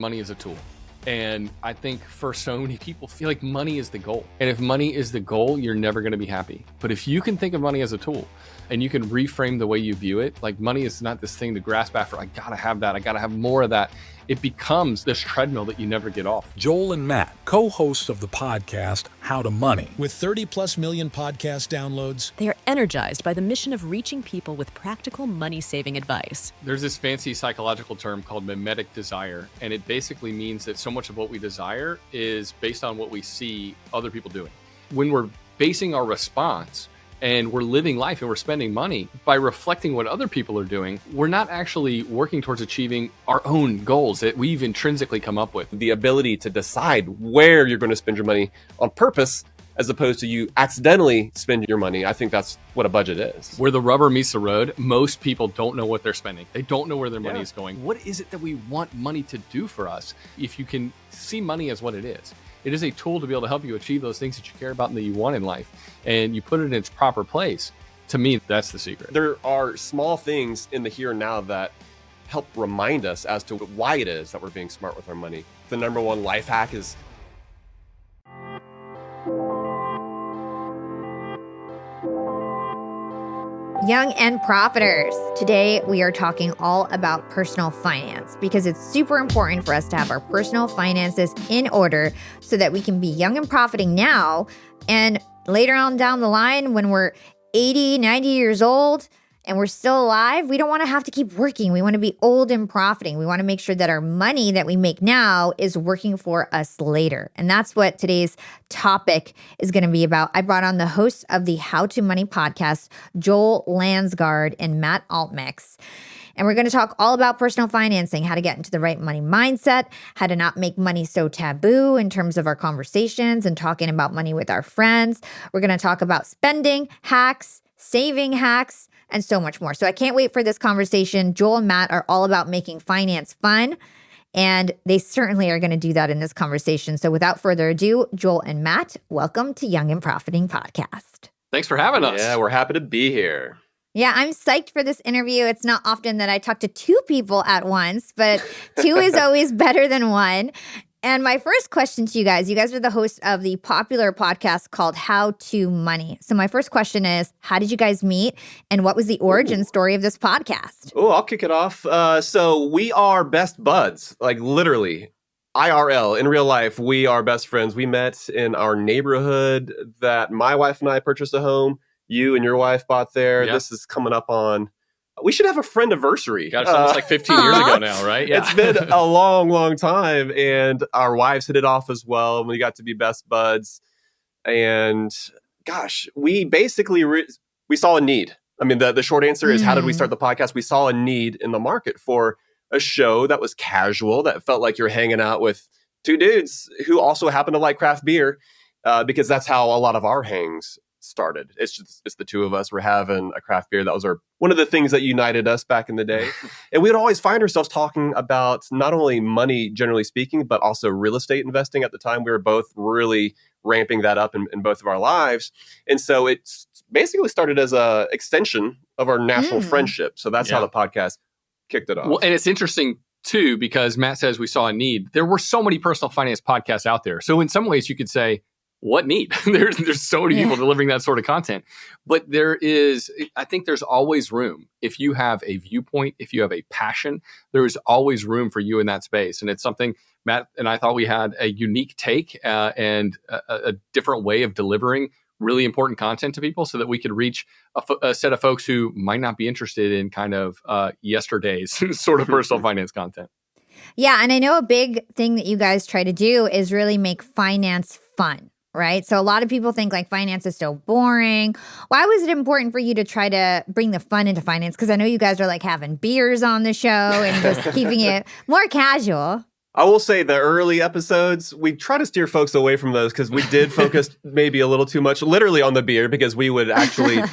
Money is a tool. And I think for so many people feel like money is the goal. And if money is the goal, you're never going to be happy. But if you can think of money as a tool and you can reframe the way you view it, like money is not this thing to grasp after, I got to have that, I got to have more of that. It becomes this treadmill that you never get off. Joel and Matt, co-hosts of the podcast, How to Money. With 30+ million podcast downloads, they are energized by the mission of reaching people with practical money-saving advice. There's this fancy psychological term called mimetic desire, and it basically means that so much of what we desire is based on what we see other people doing. When we're basing our response and we're living life and we're spending money by reflecting what other people are doing, we're not actually working towards achieving our own goals that we've intrinsically come up with. The ability to decide where you're going to spend your money on purpose, as opposed to you accidentally spend your money. I think that's what a budget is. Where the rubber meets the road, most people don't know what they're spending. They don't know where their money is going. What is it that we want money to do for us? If you can see money as what it is a tool to be able to help you achieve those things that you care about and that you want in life. And you put it in its proper place. To me, that's the secret. There are small things in the here and now that help remind us as to why it is that we're being smart with our money. The number one life hack is Young and Profiters. Today, we are talking all about personal finance because it's super important for us to have our personal finances in order so that we can be young and profiting now. And later on down the line, when we're 80, 90 years old and we're still alive, we don't want to have to keep working. We want to be old and profiting. We want to make sure that our money that we make now is working for us later. And that's what today's topic is going to be about. I brought on the hosts of the How to Money podcast, Joel Larsgaard and Matt Altmix. And we're going to talk all about personal financing, how to get into the right money mindset, how to not make money so taboo in terms of our conversations and talking about money with our friends. We're going to talk about spending hacks, saving hacks, and so much more. So I can't wait for this conversation. Joel and Matt are all about making finance fun, and they certainly are going to do that in this conversation. So without further ado, Joel and Matt, welcome to Young and Profiting Podcast. Thanks for having us. Yeah, we're happy to be here. Yeah, I'm psyched for this interview. It's not often that I talk to two people at once, but two is always better than one. And my first question to you guys are the hosts of the popular podcast called How to Money. So my first question is, how did you guys meet? And what was the origin story of this podcast? Oh, I'll kick it off. So we are best buds, like literally. IRL, in real life, we are best friends. We met in our neighborhood that my wife and I purchased a home. You and your wife bought there. Yep. This is coming up on... We should have a friend anniversary. Gosh, almost like 15 years ago now, right? Yeah. It's been a long, long time. And our wives hit it off as well. And we got to be best buds. And gosh, we basically, we saw a need. I mean, the short answer is, how did we start the podcast? We saw a need in the market for a show that was casual, that felt like you're hanging out with two dudes who also happen to like craft beer, because that's how a lot of our hangs started. It's the two of us. We're having a craft beer. That was one of the things that united us back in the day. And we'd always find ourselves talking about not only money, generally speaking, but also real estate investing. At the time, we were both really ramping that up in both of our lives. And so it basically started as a extension of our national friendship. So that's how the podcast kicked it off. Well, and it's interesting too, because Matt says we saw a need. There were so many personal finance podcasts out there. So in some ways you could say, what need? There's so many people delivering that sort of content. But I think there's always room. If you have a viewpoint, if you have a passion, there is always room for you in that space. And it's something Matt and I thought we had a unique take and a different way of delivering really important content to people so that we could reach a set of folks who might not be interested in kind of yesterday's sort of personal finance content. Yeah, and I know a big thing that you guys try to do is really make finance fun. Right? So a lot of people think like finance is so boring. Why was it important for you to try to bring the fun into finance? Because I know you guys are like having beers on the show and just keeping it more casual. I will say the early episodes, we try to steer folks away from those because we did focus maybe a little too much literally on the beer, because we would actually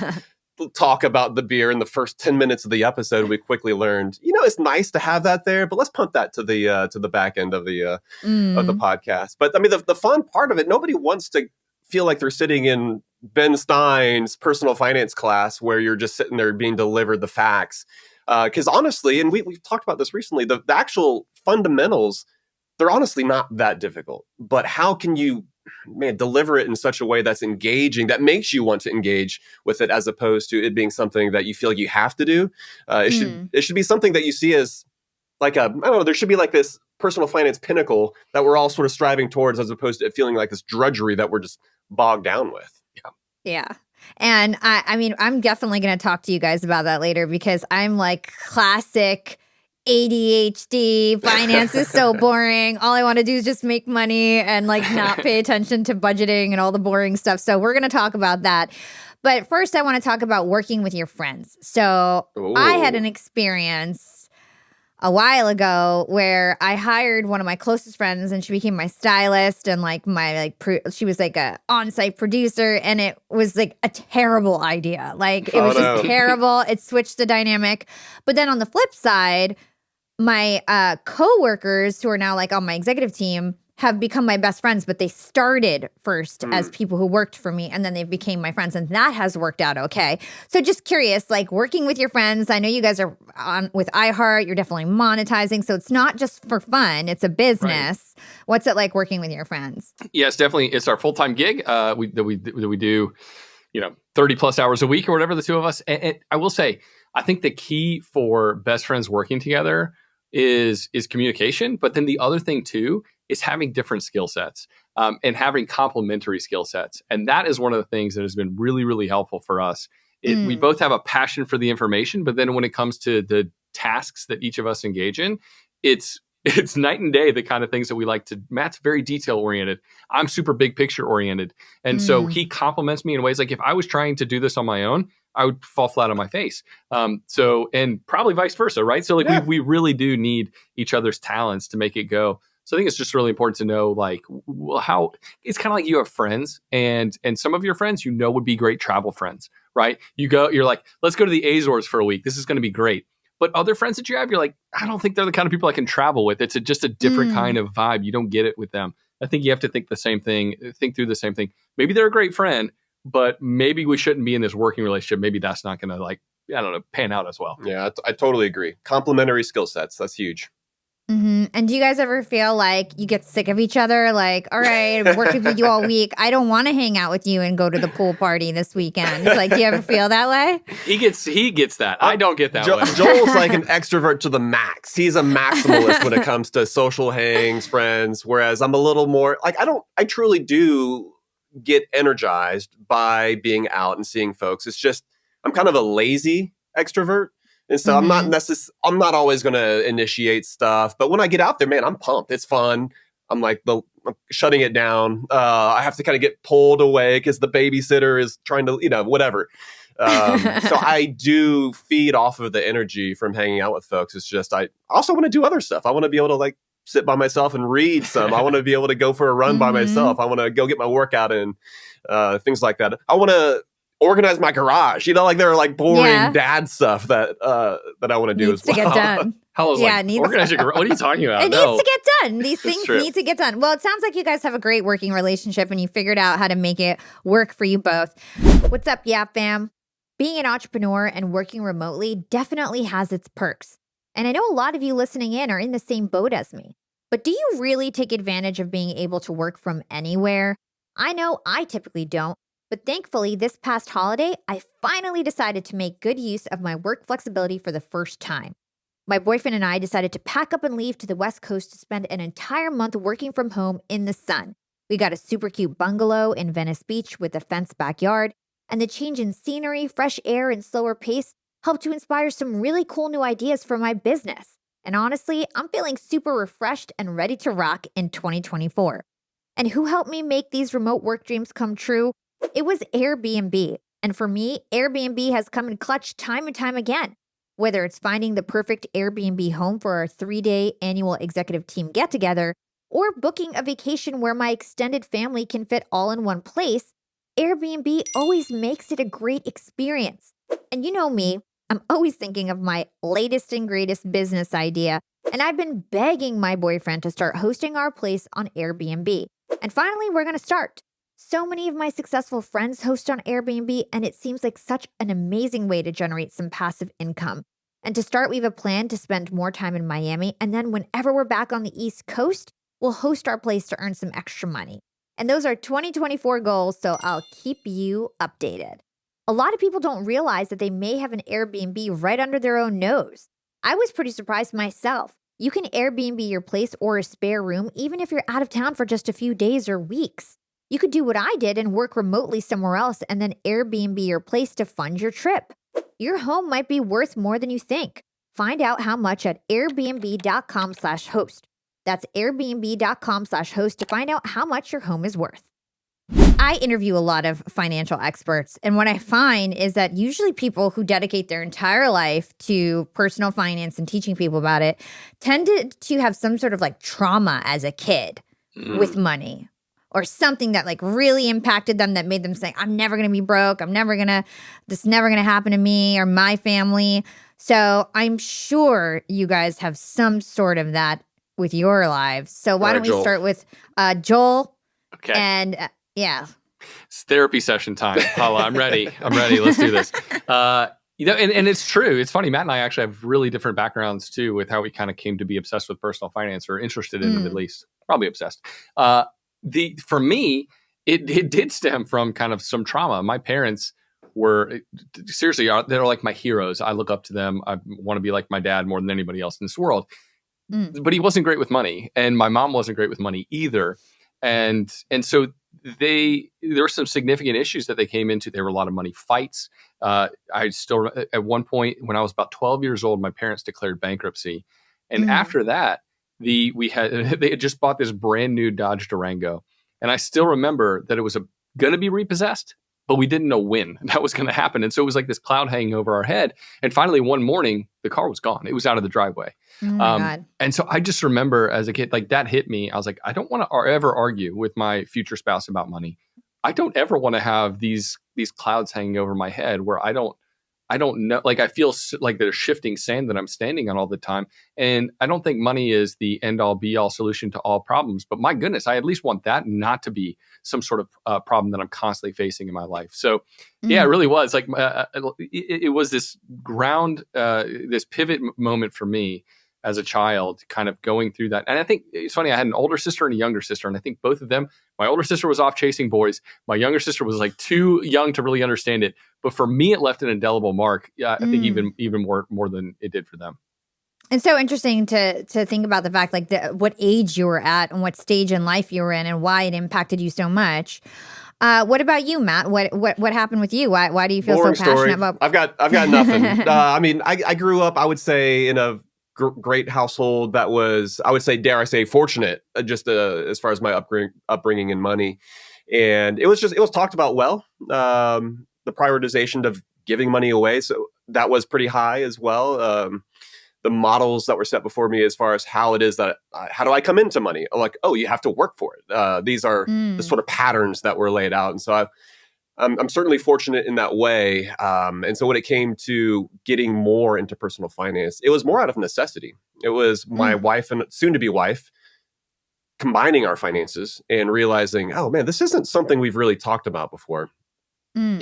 talk about the beer in the first 10 minutes of the episode. We quickly learned, it's nice to have that there, but let's punt that to the back end of the podcast. But I mean, the fun part of it, nobody wants to feel like they're sitting in Ben Stein's personal finance class where you're just sitting there being delivered the facts. Because honestly, and we've talked about this recently, the actual fundamentals they're honestly not that difficult. But how can you, deliver it in such a way that's engaging, that makes you want to engage with it, as opposed to it being something that you feel like you have to do? It should be something that you see as like I don't know, there should be like this personal finance pinnacle that we're all sort of striving towards, as opposed to it feeling like this drudgery that we're just bogged down with. Yeah. And I mean, I'm definitely going to talk to you guys about that later, because I'm like classic ADHD. Finance is so boring. All I want to do is just make money and like not pay attention to budgeting and all the boring stuff. So we're going to talk about that. But first, I want to talk about working with your friends. So I had an experience a while ago where I hired one of my closest friends, and she became my stylist and like my she was like a on-site producer, and it was like a terrible idea. Like it was just terrible. It switched the dynamic. But then on the flip side, my coworkers who are now like on my executive team have become my best friends, but they started first as people who worked for me, and then they became my friends, and that has worked out okay. So just curious, like working with your friends, I know you guys are on with iHeart, you're definitely monetizing, so it's not just for fun, it's a business. Right. What's it like working with your friends? Yes, definitely. It's our full-time gig that we do, 30 plus hours a week or whatever, the two of us. And I will say, I think the key for best friends working together is communication. But then the other thing too is having different skill sets and having complementary skill sets. And that is one of the things that has been really, really helpful for us. We both have a passion for the information, but then when it comes to the tasks that each of us engage in, it's night and day, the kind of things that we like to. Matt's very detail oriented. I'm super big picture oriented. And so he complements me in ways like if I was trying to do this on my own, I would fall flat on my face. And probably vice versa, right? So like we really do need each other's talents to make it go. So I think it's just really important to know, like, how it's kind of like you have friends, and some of your friends would be great travel friends, right? You're like, let's go to the Azores for a week. This is going to be great. But other friends that you have, you're like, I don't think they're the kind of people I can travel with. It's just a different kind of vibe. You don't get it with them. I think you have to think through the same thing. Maybe they're a great friend, but maybe we shouldn't be in this working relationship. Maybe that's not going to pan out as well. Yeah, I totally agree. Complementary skill sets. That's huge. And do you guys ever feel like you get sick of each other? Like, all right, I'm working with you all week. I don't want to hang out with you and go to the pool party this weekend. Like, do you ever feel that way? He gets that. I don't get that way. Joel's like an extrovert to the max. He's a maximalist when it comes to social hangs, friends. Whereas I'm a little more like, I truly do get energized by being out and seeing folks. It's just, I'm kind of a lazy extrovert. And so I'm not always going to initiate stuff. But when I get out there, man, I'm pumped. It's fun. I'm like, I'm shutting it down. I have to kind of get pulled away because the babysitter is trying to, whatever. So I do feed off of the energy from hanging out with folks. It's just, I also want to do other stuff. I want to be able to like sit by myself and read some. I want to be able to go for a run by myself. I want to go get my workout in, things like that. I want to organize my garage. Like there are like boring dad stuff that I want to do as well. Needs to get done. Organize your garage. What are you talking about? It needs to get done. These things need to get done. Well, it sounds like you guys have a great working relationship and you figured out how to make it work for you both. What's up, Yap fam? Being an entrepreneur and working remotely definitely has its perks. And I know a lot of you listening in are in the same boat as me. But do you really take advantage of being able to work from anywhere? I know I typically don't. But thankfully, this past holiday, I finally decided to make good use of my work flexibility for the first time. My boyfriend and I decided to pack up and leave to the West Coast to spend an entire month working from home in the sun. We got a super cute bungalow in Venice Beach with a fenced backyard, and the change in scenery, fresh air, and slower pace helped to inspire some really cool new ideas for my business. And honestly, I'm feeling super refreshed and ready to rock in 2024. And who helped me make these remote work dreams come true? It was Airbnb. And for me, Airbnb has come in clutch time and time again. Whether it's finding the perfect Airbnb home for our 3-day annual executive team get-together, or booking a vacation where my extended family can fit all in one place, Airbnb always makes it a great experience. And you know me, I'm always thinking of my latest and greatest business idea, and I've been begging my boyfriend to start hosting our place on Airbnb. And finally, we're going to start. So many of my successful friends host on Airbnb, and it seems like such an amazing way to generate some passive income. And to start, we have a plan to spend more time in Miami, and then whenever we're back on the East Coast, we'll host our place to earn some extra money. And those are 2024 goals, so I'll keep you updated. A lot of people don't realize that they may have an Airbnb right under their own nose. I was pretty surprised myself. You can Airbnb your place or a spare room even if you're out of town for just a few days or weeks. You could do what I did and work remotely somewhere else and then Airbnb your place to fund your trip. Your home might be worth more than you think. Find out how much at airbnb.com/host. That's airbnb.com/host to find out how much your home is worth. I interview a lot of financial experts, and what I find is that usually people who dedicate their entire life to personal finance and teaching people about it tended to have some sort of like trauma as a kid with money, or something that like really impacted them that made them say, I'm never going to be broke. This is never going to happen to me or my family. So I'm sure you guys have some sort of that with your lives. So why don't we start with Joel? Okay. And yeah. It's therapy session time. Paula, I'm ready. Let's do this. And it's true. It's funny. Matt and I actually have really different backgrounds too with how we kind of came to be obsessed with personal finance, or interested in it at least. Probably obsessed. For me, it did stem from kind of some trauma. My parents were seriously, they're like my heroes. I look up to them. I want to be like my dad more than anybody else in this world. But he wasn't great with money, and my mom wasn't great with money either. And so there were some significant issues that they came into. There were a lot of money fights. I still, at one point when I was about 12 years old, my parents declared bankruptcy. And after that, they had just bought this brand new Dodge Durango. And I still remember that it was going to be repossessed, but we didn't know when that was going to happen. And so it was like this cloud hanging over our head. And finally, one morning, the car was gone. It was out of the driveway. Oh my God. And so I just remember as a kid, like that hit me. I was like, I don't want to ever argue with my future spouse about money. I don't ever want to have these clouds hanging over my head where I don't know, like I feel like there's shifting sand that I'm standing on all the time. And I don't think money is the end all be all solution to all problems, but my goodness, I at least want that not to be some sort of problem that I'm constantly facing in my life. So yeah, it really was like, it was this this pivot moment for me as a child, kind of going through that. And I think it's funny, I had an older sister and a younger sister, and I think both of them, my older sister was off chasing boys. My younger sister was like too young to really understand it. But for me, it left an indelible mark. I think even more than it did for them. It's so interesting to think about the fact, like what age you were at and what stage in life you were in and why it impacted you so much. What about you, Matt? What happened with you? Why do you feel Boring so passionate story. about? I've got nothing. I mean, I grew up, I would say, in a great household that was, I would say, dare I say, fortunate, just as far as my upbringing and money. And it was talked about well. The prioritization of giving money away, so that was pretty high as well. The models that were set before me as far as how it is that how do I come into money? Like, oh, you have to work for it. These are the sort of patterns that were laid out, and so I'm certainly fortunate in that way. And so when it came to getting more into personal finance, it was more out of necessity. It was my wife and soon-to-be wife combining our finances and realizing, oh man, this isn't something we've really talked about before. And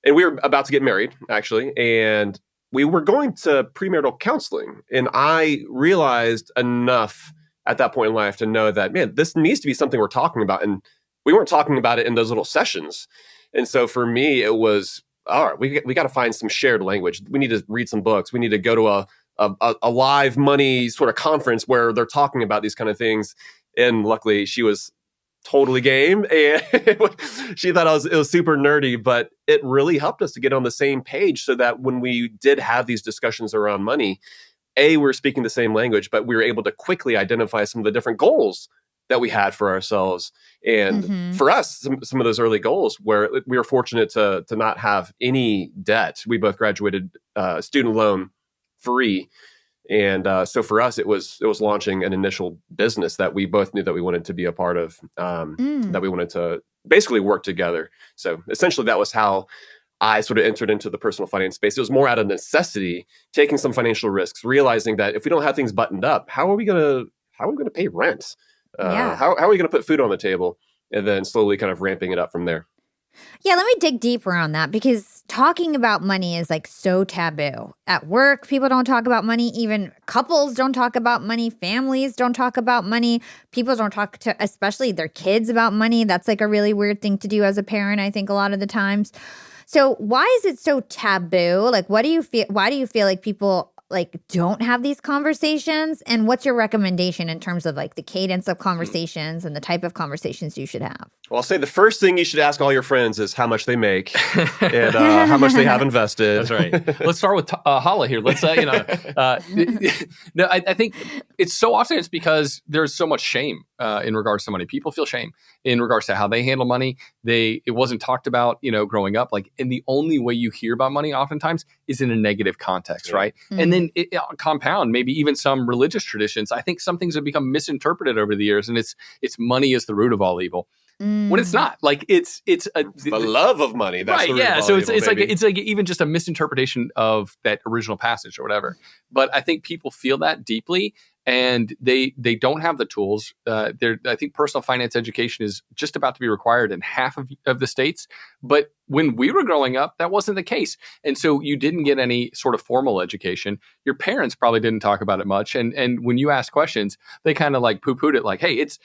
we were about to get married, actually, and we were going to premarital counseling. And I realized enough at that point in life to know that, man, this needs to be something we're talking about. And we weren't talking about it in those little sessions. And so for me, it was, all right, we got to find some shared language. We need to read some books. We need to go to a live money sort of conference where they're talking about these kind of things. And luckily she was totally game. And she thought it was super nerdy, but it really helped us to get on the same page so that when we did have these discussions around money, we're speaking the same language, but we were able to quickly identify some of the different goals that we had for ourselves. And for us, some of those early goals where we were fortunate to not have any debt. We both graduated student loan free. And so for us, it was launching an initial business that we both knew that we wanted to be a part of, that we wanted to basically work together. So essentially that was how I sort of entered into the personal finance space. It was more out of necessity, taking some financial risks, realizing that if we don't have things buttoned up, how are we going to pay rent? How are we going to put food on the table? And then slowly kind of ramping it up from there. Yeah, let me dig deeper on that because talking about money is like so taboo. At work, people don't talk about money. Even couples don't talk about money. Families don't talk about money. People don't talk to, especially their kids, about money. That's like a really weird thing to do as a parent, I think, a lot of the times. So why is it so taboo? Like, what do you feel? Why do you feel like people like don't have these conversations? And what's your recommendation in terms of like the cadence of conversations and the type of conversations you should have? Well, I'll say the first thing you should ask all your friends is how much they make and how much they have invested. That's right. Let's start with Hala here. Let's no, I think it's so often it's because there's so much shame in regards to money. People feel shame in regards to how they handle money. It wasn't talked about, growing up. Like, and the only way you hear about money oftentimes is in a negative context, right? Mm-hmm. And then compound maybe even some religious traditions. I think some things have become misinterpreted over the years, and it's money is the root of all evil. When it's not. Like it's the love of money. That's right. The root Yeah. of all So evil, it's like even just a misinterpretation of that original passage or whatever. But I think people feel that deeply, and they don't have the tools. I think personal finance education is just about to be required in half of the states. But when we were growing up, that wasn't the case. And so you didn't get any sort of formal education. Your parents probably didn't talk about it much. And when you ask questions, they kind of like poo-pooed it like, hey, it's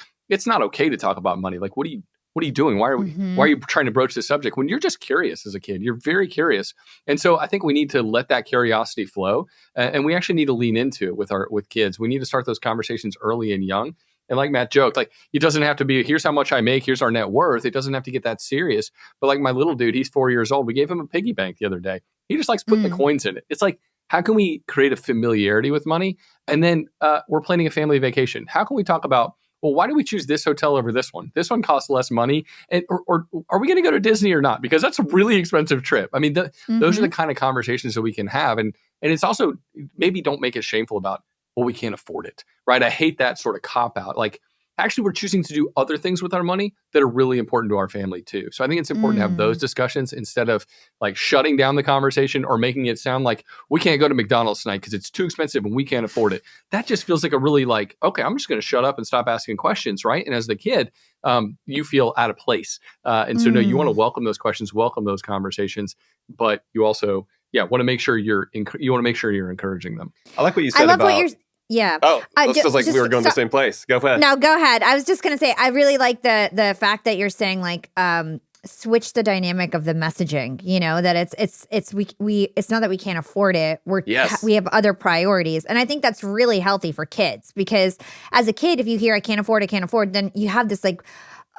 not okay to talk about money. Like, what are you doing? Why are you trying to broach this subject when you're just curious as a kid? You're very curious. And so I think we need to let that curiosity flow. And we actually need to lean into it with kids. We need to start those conversations early and young. And like Matt joked, like, it doesn't have to be, here's how much I make, here's our net worth. It doesn't have to get that serious. But like my little dude, he's 4 years old. We gave him a piggy bank the other day. He just likes putting the coins in it. It's like, how can we create a familiarity with money? And then we're planning a family vacation. How can we talk about, well, why do we choose this hotel over this one? This one costs less money. And or are we going to go to Disney or not? Because that's a really expensive trip. I mean, those are the kind of conversations that we can have. And it's also, maybe don't make it shameful about, well, we can't afford it, right? I hate that sort of cop out. Like, actually, we're choosing to do other things with our money that are really important to our family too. So I think it's important to have those discussions instead of like shutting down the conversation or making it sound like we can't go to McDonald's tonight because it's too expensive and we can't afford it. That just feels like a really like, okay, I'm just going to shut up and stop asking questions, right? And as the kid, you feel out of place. And so no, you want to welcome those questions, welcome those conversations, but you also, want to make sure you're encouraging them. I like what you said I love about... what you're... Yeah. Oh, it feels like we were going to the same place. Go ahead. No, go ahead. I was just going to say, I really like the fact that you're saying like, switch the dynamic of the messaging, that it's not that we can't afford it. We have other priorities. And I think that's really healthy for kids because as a kid, if you hear I can't afford, then you have this like,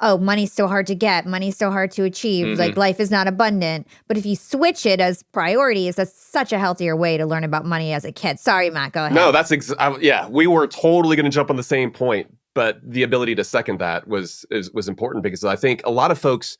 oh, money's so hard to get, money's so hard to achieve, like life is not abundant. But if you switch it as priorities, that's such a healthier way to learn about money as a kid. Sorry, Matt, go ahead. No, that's we were totally going to jump on the same point, but the ability to second that was important because I think a lot of folks,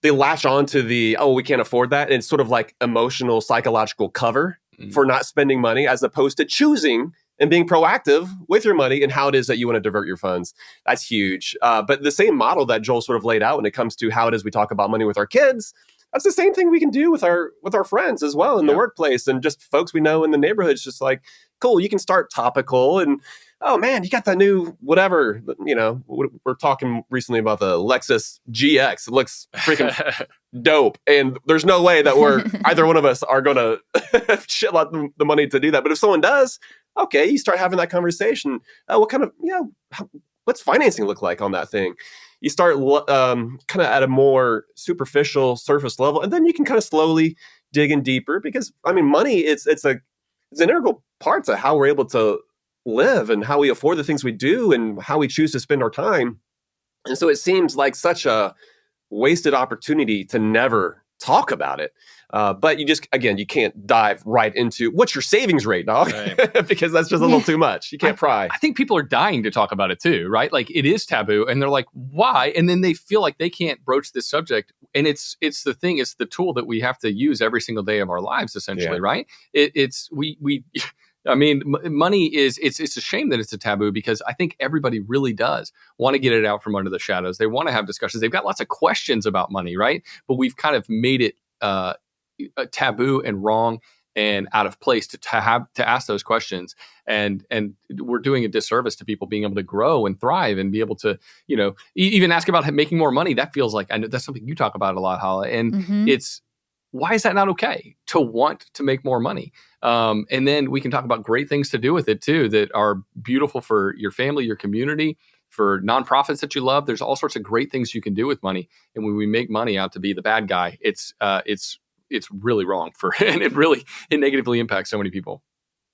they latch on to we can't afford that. And it's sort of like emotional, psychological cover for not spending money as opposed to choosing and being proactive with your money and how it is that you want to divert your funds. That's huge. But the same model that Joel sort of laid out when it comes to how it is we talk about money with our kids, that's the same thing we can do with our friends as well in the workplace and just folks we know in the neighborhood. It's just like, cool, you can start topical and, oh man, you got that new whatever, we're talking recently about the Lexus GX. It looks freaking dope. And there's no way that either one of us are going to shell out the money to do that. But if someone does, okay, you start having that conversation. What kind of, what's financing look like on that thing? You start kind of at a more superficial surface level, and then you can kind of slowly dig in deeper because, I mean, money, it's an integral part to how we're able to live and how we afford the things we do and how we choose to spend our time. And so it seems like such a wasted opportunity to never talk about it. But you just, again, you can't dive right into what's your savings rate, dog, right. Because that's just a little too much. You can't pry. I think people are dying to talk about it too, right? Like it is taboo and they're like, why? And then they feel like they can't broach this subject. And it's the thing, it's the tool that we have to use every single day of our lives, essentially, right? I mean, money is, it's a shame that it's a taboo because I think everybody really does want to get it out from under the shadows. They want to have discussions. They've got lots of questions about money, right? But we've kind of made it taboo and wrong. and out of place to ask those questions. And we're doing a disservice to people being able to grow and thrive and be able to, even ask about making more money. That feels like, I know that's something you talk about a lot, Hala. And it's, why is that not okay to want to make more money? And then we can talk about great things to do with it too, that are beautiful for your family, your community, for nonprofits that you love. There's all sorts of great things you can do with money. And when we make money out to be the bad guy, it's really wrong and it negatively impacts so many people.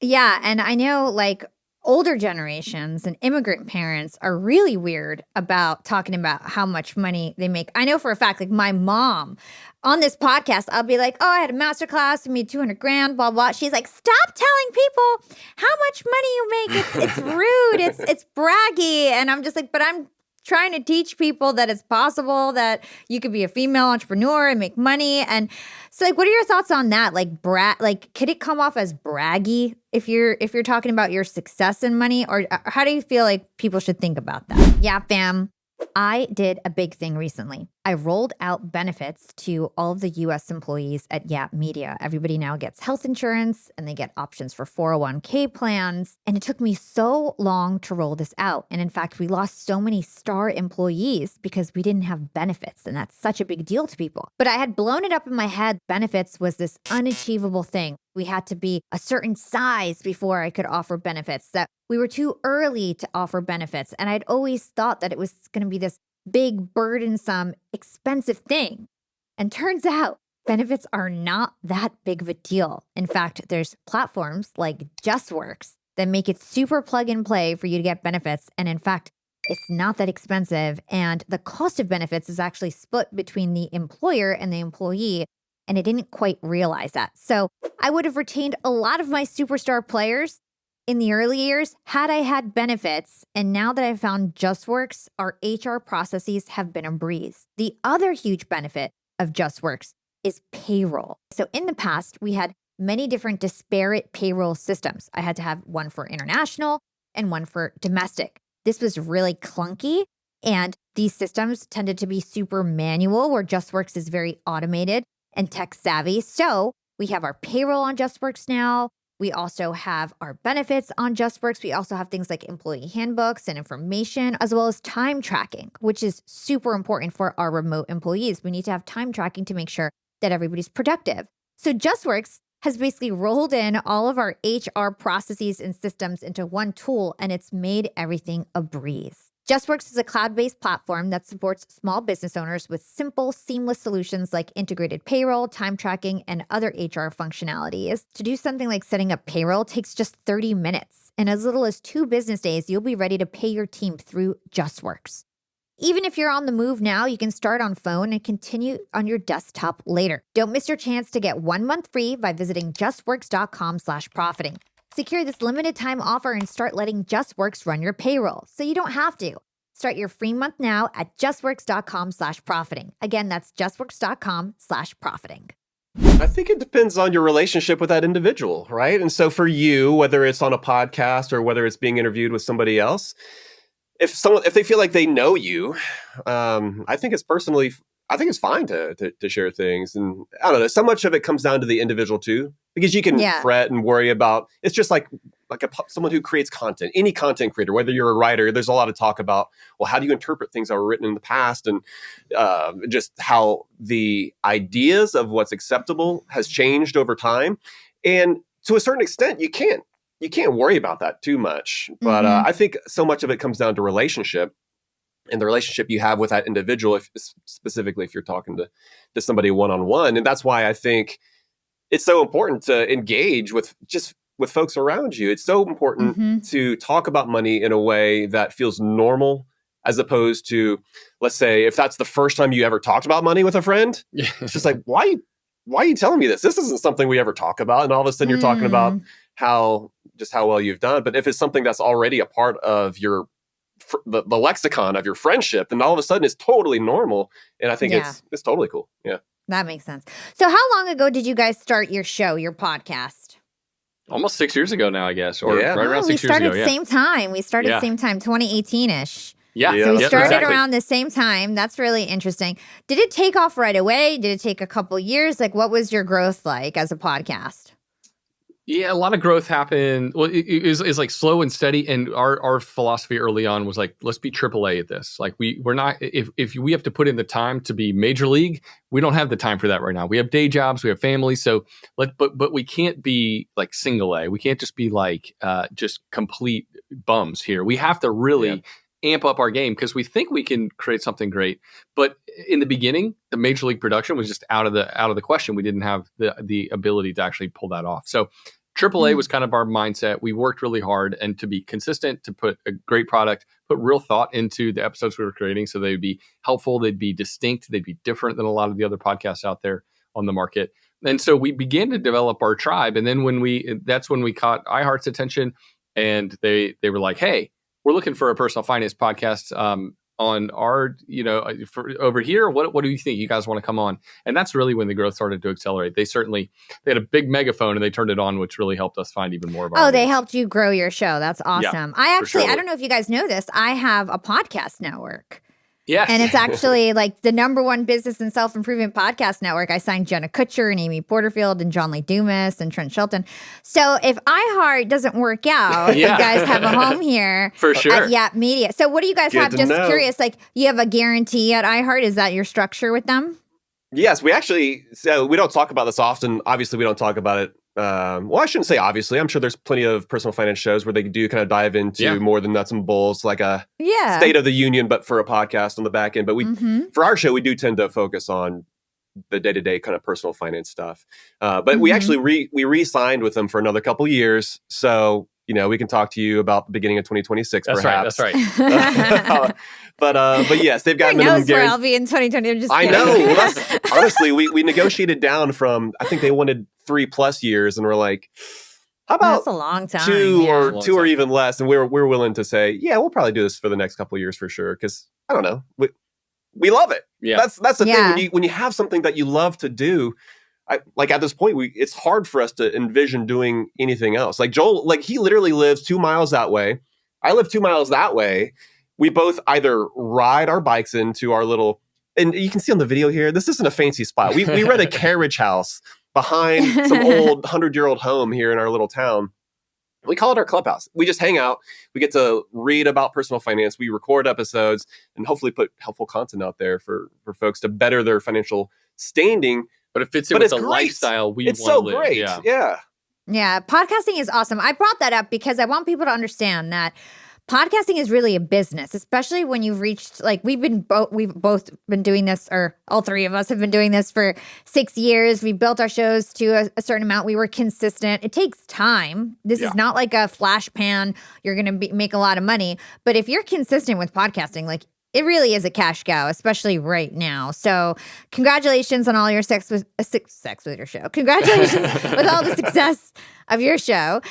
Yeah. And I know like older generations and immigrant parents are really weird about talking about how much money they make. I know for a fact, like my mom on this podcast, I'll be like, oh, I had a master class, I made 200 grand, blah, blah. She's like, stop telling people how much money you make. It's rude. It's braggy. And I'm just like, but I'm trying to teach people that it's possible that you could be a female entrepreneur and make money. And so like, what are your thoughts on that? Like could it come off as braggy if you're talking about your success in money, or how do you feel like people should think about that? Yeah, fam. I did a big thing recently. I rolled out benefits to all of the U.S. employees at Yap Media. Everybody now gets health insurance and they get options for 401k plans. And it took me so long to roll this out. And in fact, we lost so many star employees because we didn't have benefits. And that's such a big deal to people. But I had blown it up in my head. Benefits was this unachievable thing. We had to be a certain size before I could offer benefits, that we were too early to offer benefits. And I'd always thought that it was going to be this big, burdensome, expensive thing. And turns out benefits are not that big of a deal. In fact, there's platforms like JustWorks that make it super plug and play for you to get benefits. And in fact, it's not that expensive. And the cost of benefits is actually split between the employer and the employee. And I didn't quite realize that. So I would have retained a lot of my superstar players in the early years had I had benefits. And now that I've found JustWorks, our HR processes have been a breeze. The other huge benefit of JustWorks is payroll. So in the past, we had many different disparate payroll systems. I had to have one for international and one for domestic. This was really clunky. And these systems tended to be super manual, where JustWorks is very automated and tech savvy. So we have our payroll on JustWorks now. We also have our benefits on JustWorks. We also have things like employee handbooks and information, as well as time tracking, which is super important for our remote employees. We need to have time tracking to make sure that everybody's productive. So JustWorks has basically rolled in all of our HR processes and systems into one tool, and it's made everything a breeze. JustWorks is a cloud-based platform that supports small business owners with simple, seamless solutions like integrated payroll, time tracking, and other HR functionalities. To do something like setting up payroll takes just 30 minutes. In as little as 2 business days, you'll be ready to pay your team through JustWorks. Even if you're on the move now, you can start on phone and continue on your desktop later. Don't miss your chance to get 1 month free by visiting justworks.com/profiting. Secure this limited time offer and start letting JustWorks run your payroll so you don't have to. Start your free month now at justworks.com/profiting. Again, that's justworks.com/profiting. I think it depends on your relationship with that individual, right? And so for you, whether it's on a podcast or whether it's being interviewed with somebody else, if they feel like they know you, I think it's fine to share things. And I don't know, so much of it comes down to the individual too, because you can fret and worry about, it's just like someone who creates content, any content creator, whether you're a writer, there's a lot of talk about, well, how do you interpret things that were written in the past, and just how the ideas of what's acceptable has changed over time. And to a certain extent, you can't worry about that too much. But I think so much of it comes down to relationship, and the relationship you have with that individual, specifically if you're talking to somebody one-on-one. And that's why I think it's so important to engage with folks around you. It's so important to talk about money in a way that feels normal, as opposed to, let's say, if that's the first time you ever talked about money with a friend, it's just like, why are you telling me this? This isn't something we ever talk about. And all of a sudden you're talking about how well you've done. But if it's something that's already a part of the lexicon of your friendship, then all of a sudden it's totally normal. And I think it's totally cool. Yeah. That makes sense. So how long ago did you guys start your show, your podcast? Almost 6 years ago now, I guess, or right around 6 years ago. We started same time. We started same time, 2018-ish. Yeah. So we started around the same time. That's really interesting. Did it take off right away? Did it take a couple years? Like, what was your growth like as a podcast? Yeah, a lot of growth happened. Well, it's like slow and steady. And our philosophy early on was like, let's be AAA at this. Like we're not, if we have to put in the time to be major league, we don't have the time for that right now. We have day jobs, we have families. So but we can't be like single A. We can't just be like just complete bums here. We have to really amp up our game because we think we can create something great. But in the beginning, the major league production was just out of the question. We didn't have the ability to actually pull that off. So AAA was kind of our mindset. We worked really hard and to be consistent, to put a great product, put real thought into the episodes we were creating so they'd be helpful, they'd be distinct, they'd be different than a lot of the other podcasts out there on the market. And so we began to develop our tribe. And then that's when we caught iHeart's attention, and they were like, hey, we're looking for a personal finance podcast on our, for over here. What do you think? You guys want to come on? And that's really when the growth started to accelerate. They had a big megaphone and they turned it on, which really helped us find even more of our audience. They helped you grow your show. That's awesome. Yeah, I don't know if you guys know this. I have a podcast network. Yes. And it's actually like the number one business and self-improvement podcast network. I signed Jenna Kutcher and Amy Porterfield and John Lee Dumas and Trent Shelton. So if iHeart doesn't work out, you guys have a home here for sure at Yap Media. So what do you guys have? Just curious, like you have a guarantee at iHeart. Is that your structure with them? Yes, we don't talk about this often. Obviously, we don't talk about it. Well, I shouldn't say obviously. I'm sure there's plenty of personal finance shows where they do kind of dive into more than nuts and bolts, like a State of the Union, but for a podcast on the back end. But for our show, we do tend to focus on the day-to-day kind of personal finance stuff. But we actually we re-signed with them for another couple years. So, we can talk to you about the beginning of 2026, perhaps. That's right. But yes, they've got minimum guarantee. Who knows where I'll be in 2020? I'm just kidding. I know. Well, honestly, we negotiated down from, I think they wanted 3+ years, and we're like, how about that's a long time. two or even less? And we're willing to say, yeah, we'll probably do this for the next couple of years for sure. Because I don't know, we love it. Yeah, that's the thing. When you have something that you love to do. Like at this point, it's hard for us to envision doing anything else. Like Joel, like he literally lives 2 miles that way. I live 2 miles that way. We both either ride our bikes into our little, and you can see on the video here, this isn't a fancy spot. We rent a carriage house behind some old 100-year-old home here in our little town. We call it our clubhouse. We just hang out. We get to read about personal finance. We record episodes and hopefully put helpful content out there for folks to better their financial standing. But it fits in with the lifestyle we want to live. It's so great. Yeah. Yeah. Podcasting is awesome. I brought that up because I want people to understand that podcasting is really a business, especially when you've reached, like we've both been doing this, or all three of us have been doing this for 6 years. We built our shows to a certain amount. We were consistent. It takes time. This is not like a flash pan. You're going to make a lot of money. But if you're consistent with podcasting, like it really is a cash cow, especially right now. So congratulations on all your sex with your show. Congratulations with all the success of your show.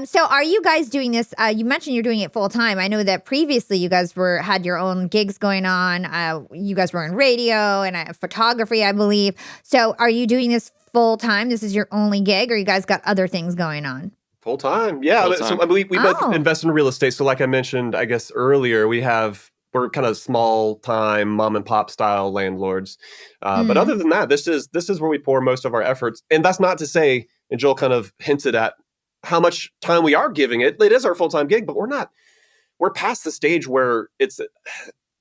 So are you guys doing this? You mentioned you're doing it full time. I know that previously you guys had your own gigs going on. You guys were in radio and photography, I believe. So are you doing this full time? This is your only gig, or you guys got other things going on? Full time. Yeah. Full-time. So we both invest in real estate. So like I mentioned, I guess earlier, we're kind of small time mom and pop style landlords. But other than that, this is where we pour most of our efforts. And that's not to say, and Joel kind of hinted at how much time we are giving it. It is our full-time gig, but we're past the stage where it's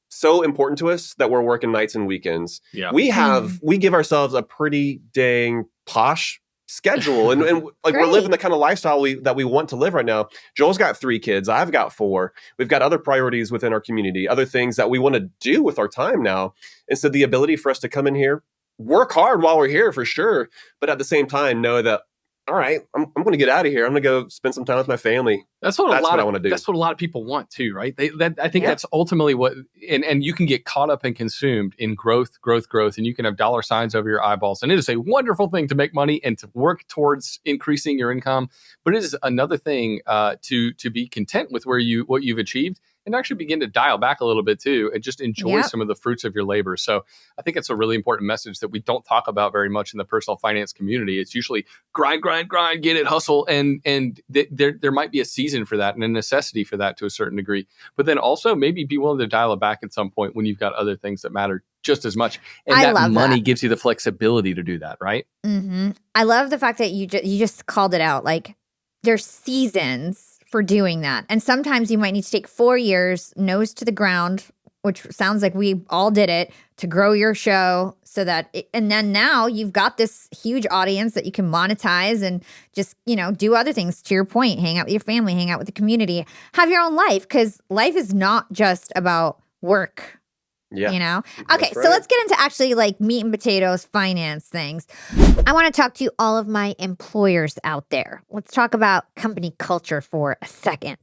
so important to us that we're working nights and weekends. Yeah. We give ourselves a pretty dang posh schedule and like we're living the kind of lifestyle that we want to live right now. Joel's got 3 kids. I've got 4. We've got other priorities within our community, other things that we want to do with our time now. And so the ability for us to come in here, work hard while we're here for sure, but at the same time know that, all right, I'm going to get out of here. I'm going to go spend some time with my family. That's what I want to do. That's what a lot of people want too, right? I think that's ultimately what, and you can get caught up and consumed in growth, and you can have dollar signs over your eyeballs. And it is a wonderful thing to make money and to work towards increasing your income. But it is another thing to be content with what you've achieved, and actually begin to dial back a little bit too, and just enjoy some of the fruits of your labor. So I think it's a really important message that we don't talk about very much in the personal finance community. It's usually grind, get it, hustle. And there might be a season for that and a necessity for that to a certain degree. But then also maybe be willing to dial it back at some point when you've got other things that matter just as much. And that money gives you the flexibility to do that, right? Mm-hmm. I love the fact that you just called it out. Like, there's seasons for doing that. And sometimes you might need to take 4 years, nose to the ground, which sounds like we all did it, to grow your show so that, and then now you've got this huge audience that you can monetize and just, do other things. To your point, hang out with your family, hang out with the community, have your own life, because life is not just about work. Yeah. Okay, so let's get into actually like meat and potatoes finance things. I want to talk to all of my employers out there. Let's talk about company culture for a second.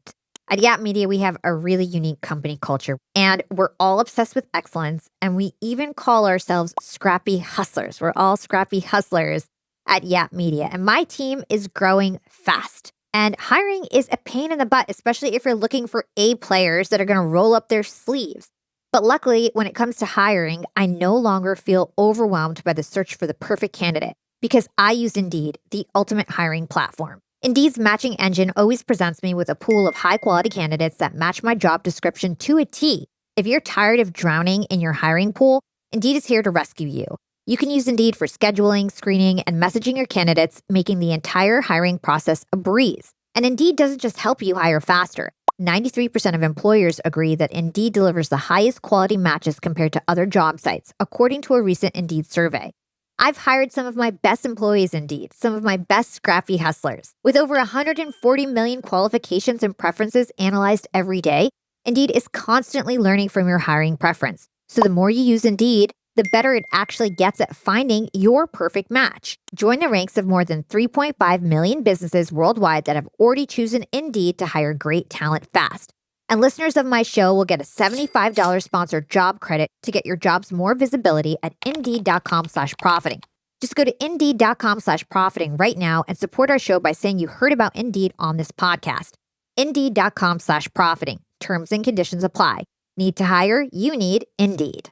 At Yap Media, we have a really unique company culture, and we're all obsessed with excellence, and we even call ourselves scrappy hustlers. We're all scrappy hustlers at Yap Media, and my team is growing fast. And hiring is a pain in the butt, especially if you're looking for A players that are going to roll up their sleeves. But luckily, when it comes to hiring, I no longer feel overwhelmed by the search for the perfect candidate because I use Indeed, the ultimate hiring platform. Indeed's matching engine always presents me with a pool of high-quality candidates that match my job description to a T. If you're tired of drowning in your hiring pool, Indeed is here to rescue you. You can use Indeed for scheduling, screening, and messaging your candidates, making the entire hiring process a breeze. And Indeed doesn't just help you hire faster. 93% of employers agree that Indeed delivers the highest quality matches compared to other job sites, according to a recent Indeed survey. I've hired some of my best employees Indeed, some of my best scrappy hustlers. With over 140 million qualifications and preferences analyzed every day, Indeed is constantly learning from your hiring preference. So the more you use Indeed, the better it actually gets at finding your perfect match. Join the ranks of more than 3.5 million businesses worldwide that have already chosen Indeed to hire great talent fast. And listeners of my show will get a $75 sponsored job credit to get your jobs more visibility at Indeed.com/profiting. Just go to Indeed.com/profiting right now and support our show by saying you heard about Indeed on this podcast. Indeed.com/profiting. Terms and conditions apply. Need to hire? You need Indeed.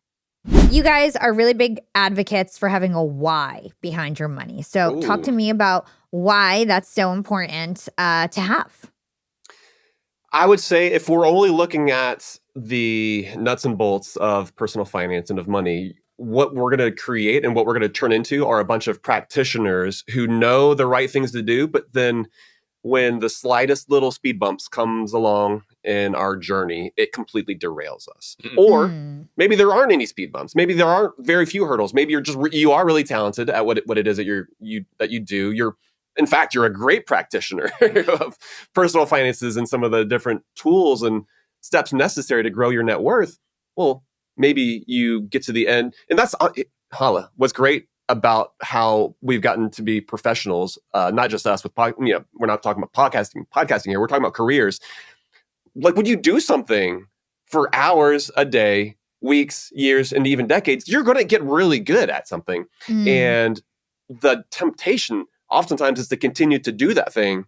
You guys are really big advocates for having a why behind your money. So talk to me about why that's so important to have. I would say if we're only looking at the nuts and bolts of personal finance and of money, what we're going to create and what we're going to turn into are a bunch of practitioners who know the right things to do, but then when the slightest little speed bumps comes along in our journey, it completely derails us. Or maybe there aren't any speed bumps. Maybe there aren't very few hurdles. Maybe you are really talented at what it is that you do. In fact, you're a great practitioner of personal finances and some of the different tools and steps necessary to grow your net worth. Well, maybe you get to the end, and that's Hala. What's great about how we've gotten to be professionals, not just us with we're not talking about podcasting here. We're talking about careers. Like, when you do something for hours a day, weeks, years, and even decades, you're going to get really good at something. And the temptation oftentimes is to continue to do that thing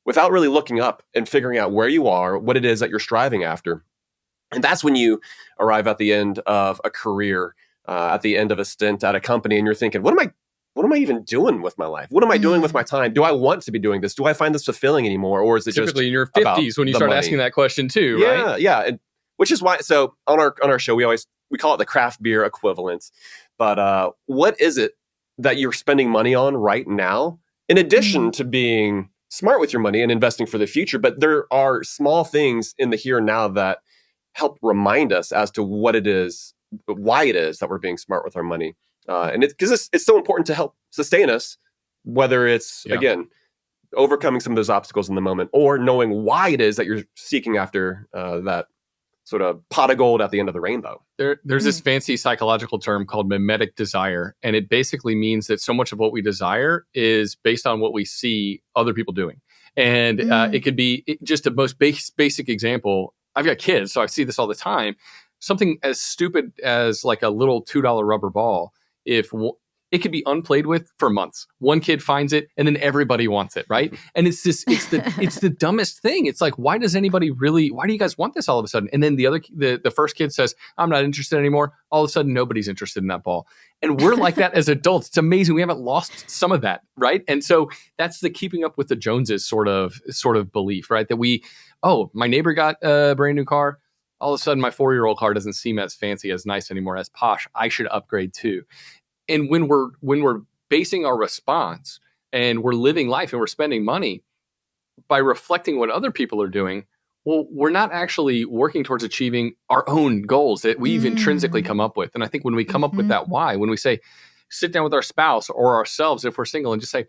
without really looking up and figuring out where you are, what it is that you're striving after. And that's when you arrive at the end of a career, at the end of a stint at a company, and you're thinking, what am I even doing with my life? What am I doing with my time? Do I want to be doing this? Do I find this fulfilling anymore? Or is it typically just in your 50s when you start asking that question too, right? Yeah. And which is why, so on our show, we call it the craft beer equivalent. But what is it that you're spending money on right now, in addition to being smart with your money and investing for the future? But there are small things in the here and now that help remind us as to what it is, why it is that we're being smart with our money. And because it's so important to help sustain us, whether it's, again, overcoming some of those obstacles in the moment, or knowing why it is that you're seeking after that sort of pot of gold at the end of the rainbow. There's this fancy psychological term called mimetic desire, and it basically means that so much of what we desire is based on what we see other people doing. And it could be just the most basic example. I've got kids, so I see this all the time. Something as stupid as like a little $2 rubber ball, it could be unplayed with for months. One kid finds it, and then everybody wants it, right? And it's the dumbest thing. It's like, why do you guys want this all of a sudden? And then the first kid says, I'm not interested anymore. All of a sudden, nobody's interested in that ball. And we're like that as adults. It's amazing. We haven't lost some of that, right? And so that's the keeping up with the Joneses sort of belief, right? That my neighbor got a brand new car. All of a sudden, my 4-year-old car doesn't seem as fancy, as nice anymore, as posh. I should upgrade too. And when we're basing our response and we're living life and we're spending money by reflecting what other people are doing, well, we're not actually working towards achieving our own goals that we've intrinsically come up with. And I think when we come up with that why, when we say, sit down with our spouse or ourselves if we're single and just say,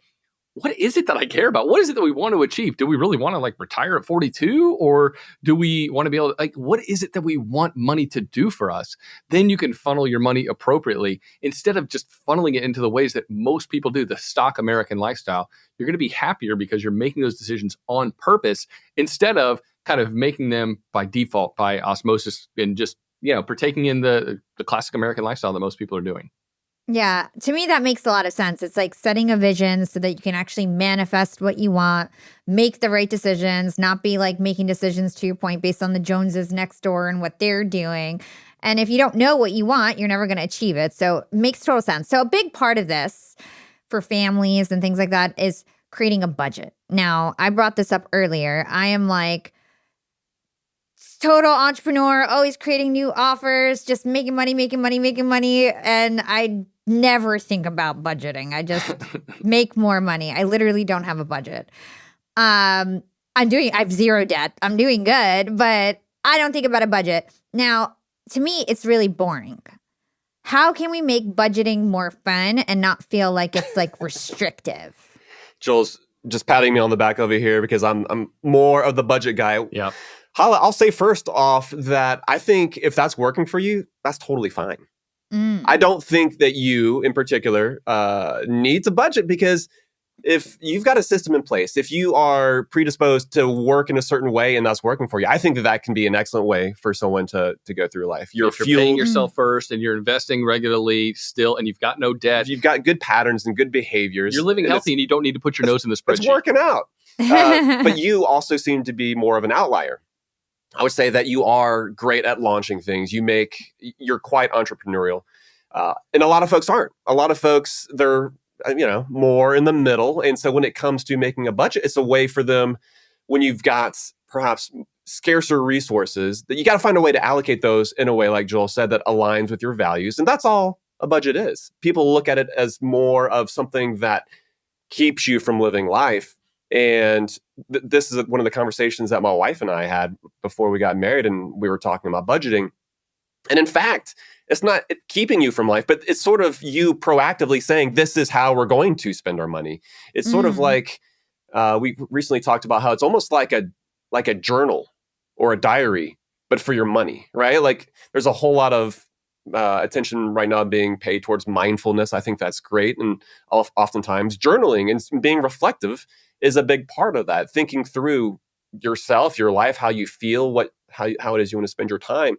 what is it that I care about? What is it that we want to achieve? Do we really want to retire at 42? Or do we want to be able to, what is it that we want money to do for us? Then you can funnel your money appropriately instead of just funneling it into the ways that most people do, the stock American lifestyle. You're going to be happier because you're making those decisions on purpose instead of kind of making them by default, by osmosis, and just, partaking in the classic American lifestyle that most people are doing. Yeah, to me, that makes a lot of sense. It's like setting a vision so that you can actually manifest what you want, make the right decisions, not be making decisions, to your point, based on the Joneses next door and what they're doing. And if you don't know what you want, you're never going to achieve it. So it makes total sense. So a big part of this for families and things like that is creating a budget. Now, I brought this up earlier. I am total entrepreneur, always creating new offers, just making money. And I never think about budgeting. I just make more money. I literally don't have a budget. I have zero debt. I'm doing good, but I don't think about a budget. Now, to me, it's really boring. How can we make budgeting more fun and not feel like it's restrictive? Joel's just patting me on the back over here because I'm more of the budget guy. Yeah. I'll say first off that I think if that's working for you, that's totally fine. I don't think that you, in particular, needs a budget because if you've got a system in place, if you are predisposed to work in a certain way and that's working for you, I think that can be an excellent way for someone to go through life. If you're paying yourself first and you're investing regularly still and you've got no debt. If you've got good patterns and good behaviors. You're living healthy and you don't need to put your nose in the spreadsheet. It's working out. But you also seem to be more of an outlier. I would say that you are great at launching things. You're quite entrepreneurial. And a lot of folks aren't. A lot of folks, they're, more in the middle. And so when it comes to making a budget, it's a way for them when you've got perhaps scarcer resources that you got to find a way to allocate those in a way, like Joel said, that aligns with your values. And that's all a budget is. People look at it as more of something that keeps you from living life. And this is one of the conversations that my wife and I had before we got married, and we were talking about budgeting. And in fact, it's not keeping you from life, but it's sort of you proactively saying, this is how we're going to spend our money. It's sort of like, we recently talked about how it's almost like a journal or a diary, but for your money, right? There's a whole lot of attention right now being paid towards mindfulness. I think that's great. And oftentimes journaling and being reflective is a big part of that. Thinking through yourself, your life, how you feel, how it is you want to spend your time.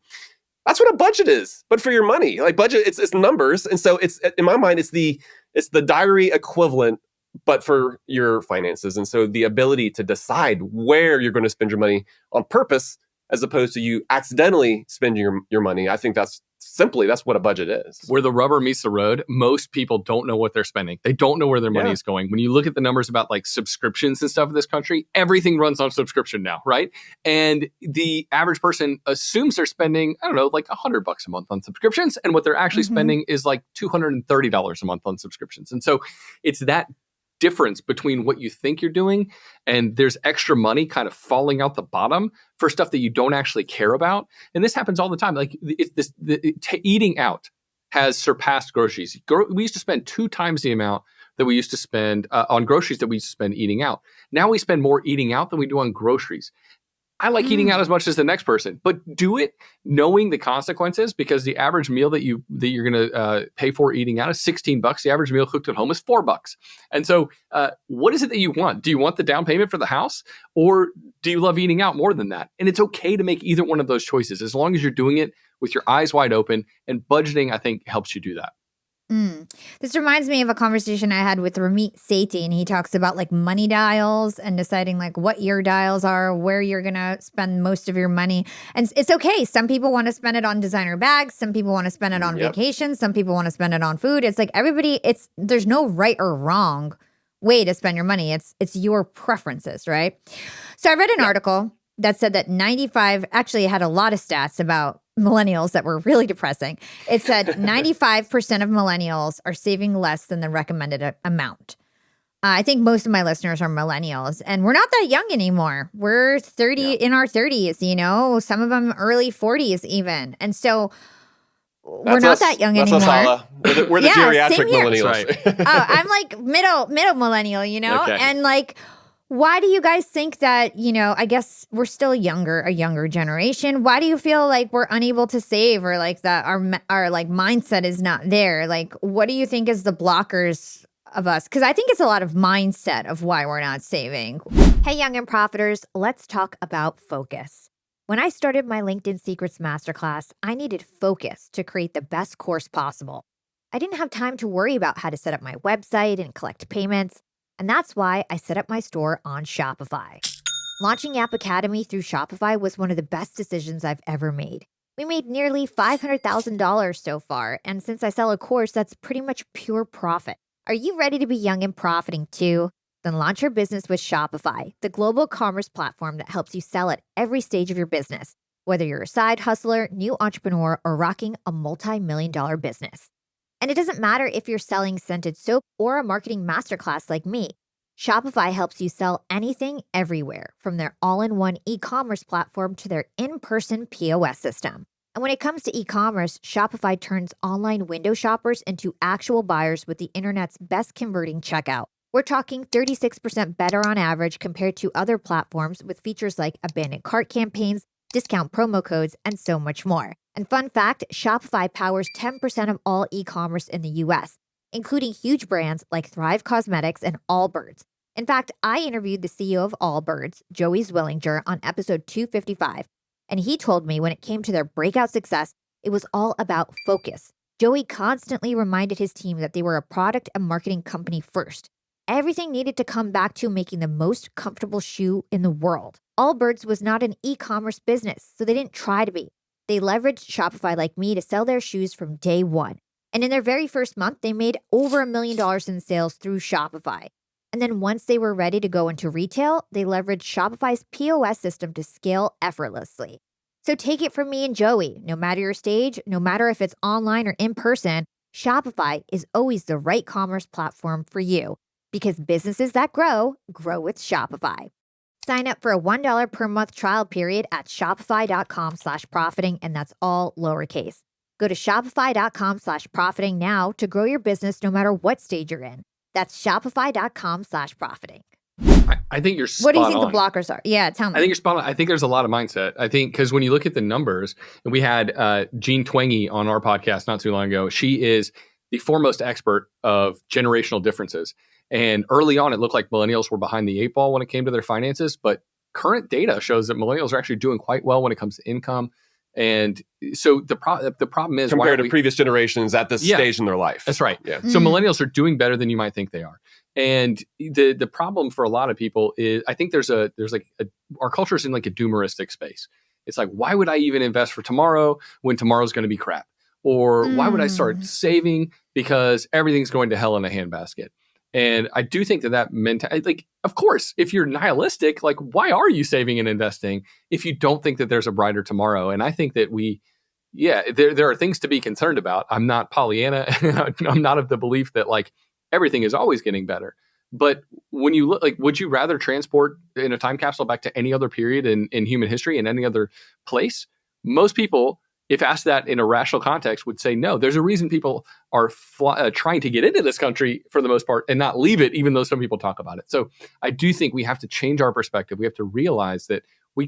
That's what a budget is, but for your money. Budget, it's numbers. And so it's, in my mind, it's the diary equivalent, but for your finances. And so the ability to decide where you're going to spend your money on purpose, as opposed to you accidentally spending your money. I think that's what a budget is. Where the rubber meets the road, most people don't know what they're spending. They don't know where their money is going. When you look at the numbers about subscriptions and stuff in this country, everything runs on subscription now, right? And the average person assumes they're spending, I don't know, $100 a month on subscriptions. And what they're actually spending is $230 a month on subscriptions. And so it's that difference between what you think you're doing and there's extra money kind of falling out the bottom for stuff that you don't actually care about. And this happens all the time. Eating out has surpassed groceries. We used to spend 2 times the amount that we used to spend on groceries that we used to spend eating out. Now we spend more eating out than we do on groceries. I like eating out as much as the next person, but do it knowing the consequences, because the average meal that you're going to pay for eating out is $16. The average meal cooked at home is $4. And so what is it that you want? Do you want the down payment for the house, or do you love eating out more than that? And it's okay to make either one of those choices as long as you're doing it with your eyes wide open, and budgeting, I think, helps you do that. This reminds me of a conversation I had with Ramit Sethi, and he talks about money dials and deciding what your dials are, where you're going to spend most of your money. And it's okay. Some people want to spend it on designer bags. Some people want to spend it on vacation. Some people want to spend it on food. It's everybody, there's no right or wrong way to spend your money. It's your preferences, right? So I read an article that said that 95, actually it had a lot of stats about millennials that were really depressing. It said 95% of millennials are saving less than the recommended amount. I think most of my listeners are millennials, and we're not that young anymore. We're 30 in our 30s, you know, some of them early 40s even. And so we're not that young anymore. We're the geriatric millennials. Right. I'm like middle millennial, you know? Okay. And like, why do you guys think that, you know, I guess we're still a younger generation. Why do you feel like we're unable to save, or like that our like mindset is not there? Like, what do you think is the blockers of us? Because I think it's a lot of mindset of why we're not saving. Hey, young and profiters, let's talk about focus. When I started my LinkedIn Secrets Masterclass, I needed focus to create the best course possible. I didn't have time to worry about how to set up my website and collect payments, and that's why I set up my store on Shopify. Launching App Academy through Shopify was one of the best decisions I've ever made. We made nearly $500,000 so far, and since I sell a course, that's pretty much pure profit. Are you ready to be young and profiting too? Then launch your business with Shopify, the global commerce platform that helps you sell at every stage of your business, whether you're a side hustler, new entrepreneur, or rocking a multi-million-dollar business. And it doesn't matter if you're selling scented soap or a marketing masterclass like me. Shopify helps you sell anything everywhere, from their all-in-one e-commerce platform to their in-person POS system. And when it comes to e-commerce, Shopify turns online window shoppers into actual buyers with the internet's best converting checkout. We're talking 36% better on average compared to other platforms, with features like abandoned cart campaigns, discount promo codes, and so much more. And fun fact, Shopify powers 10% of all e-commerce in the US, including huge brands like Thrive Cosmetics and Allbirds. In fact, I interviewed the CEO of Allbirds, Joey Zwillinger, on episode 255. And he told me when it came to their breakout success, it was all about focus. Joey constantly reminded his team that they were a product and marketing company first. Everything needed to come back to making the most comfortable shoe in the world. Allbirds was not an e-commerce business, so they didn't try to be. They leveraged Shopify like me to sell their shoes from day one. And in their very first month, they made over $1 million in sales through Shopify. And then once they were ready to go into retail, they leveraged Shopify's POS system to scale effortlessly. So take it from me and Joey, no matter your stage, no matter if it's online or in person, Shopify is always the right commerce platform for you, because businesses that grow with Shopify. Sign up for a $1 per month trial period at shopify.com/profiting, and that's all lowercase. Go to shopify.com/profiting now to grow your business no matter what stage you're in. That's shopify.com/profiting. I think you're spot What do you think on. the blockers are? Yeah, tell me. I think you're spot on. I think there's a lot of mindset. I think because when you look at the numbers, and we had Jean Twangy on our podcast not too long ago, she is the foremost expert of generational differences. And early on, it looked like millennials were behind the eight ball when it came to their finances. But current data shows that millennials are actually doing quite well when it comes to income. And so the problem is compared to previous generations at this stage in their life. That's right. Yeah. So millennials are doing better than you might think they are. And the problem for a lot of people is, I think there's our culture is in like a doomeristic space. It's like, why would I even invest for tomorrow when tomorrow's going to be crap? Or why would I start saving because everything's going to hell in a handbasket? And I do think that mentality, like, of course, if you're nihilistic, like, why are you saving and investing if you don't think that there's a brighter tomorrow? And I think that there are things to be concerned about. I'm not Pollyanna. I'm not of the belief that like everything is always getting better. But when you look, like, would you rather transport in a time capsule back to any other period in human history in any other place? Most people, if asked that in a rational context, would say no. There's a reason people are trying to get into this country for the most part and not leave it, even though some people talk about it. So I do think we have to change our perspective. We have to realize that we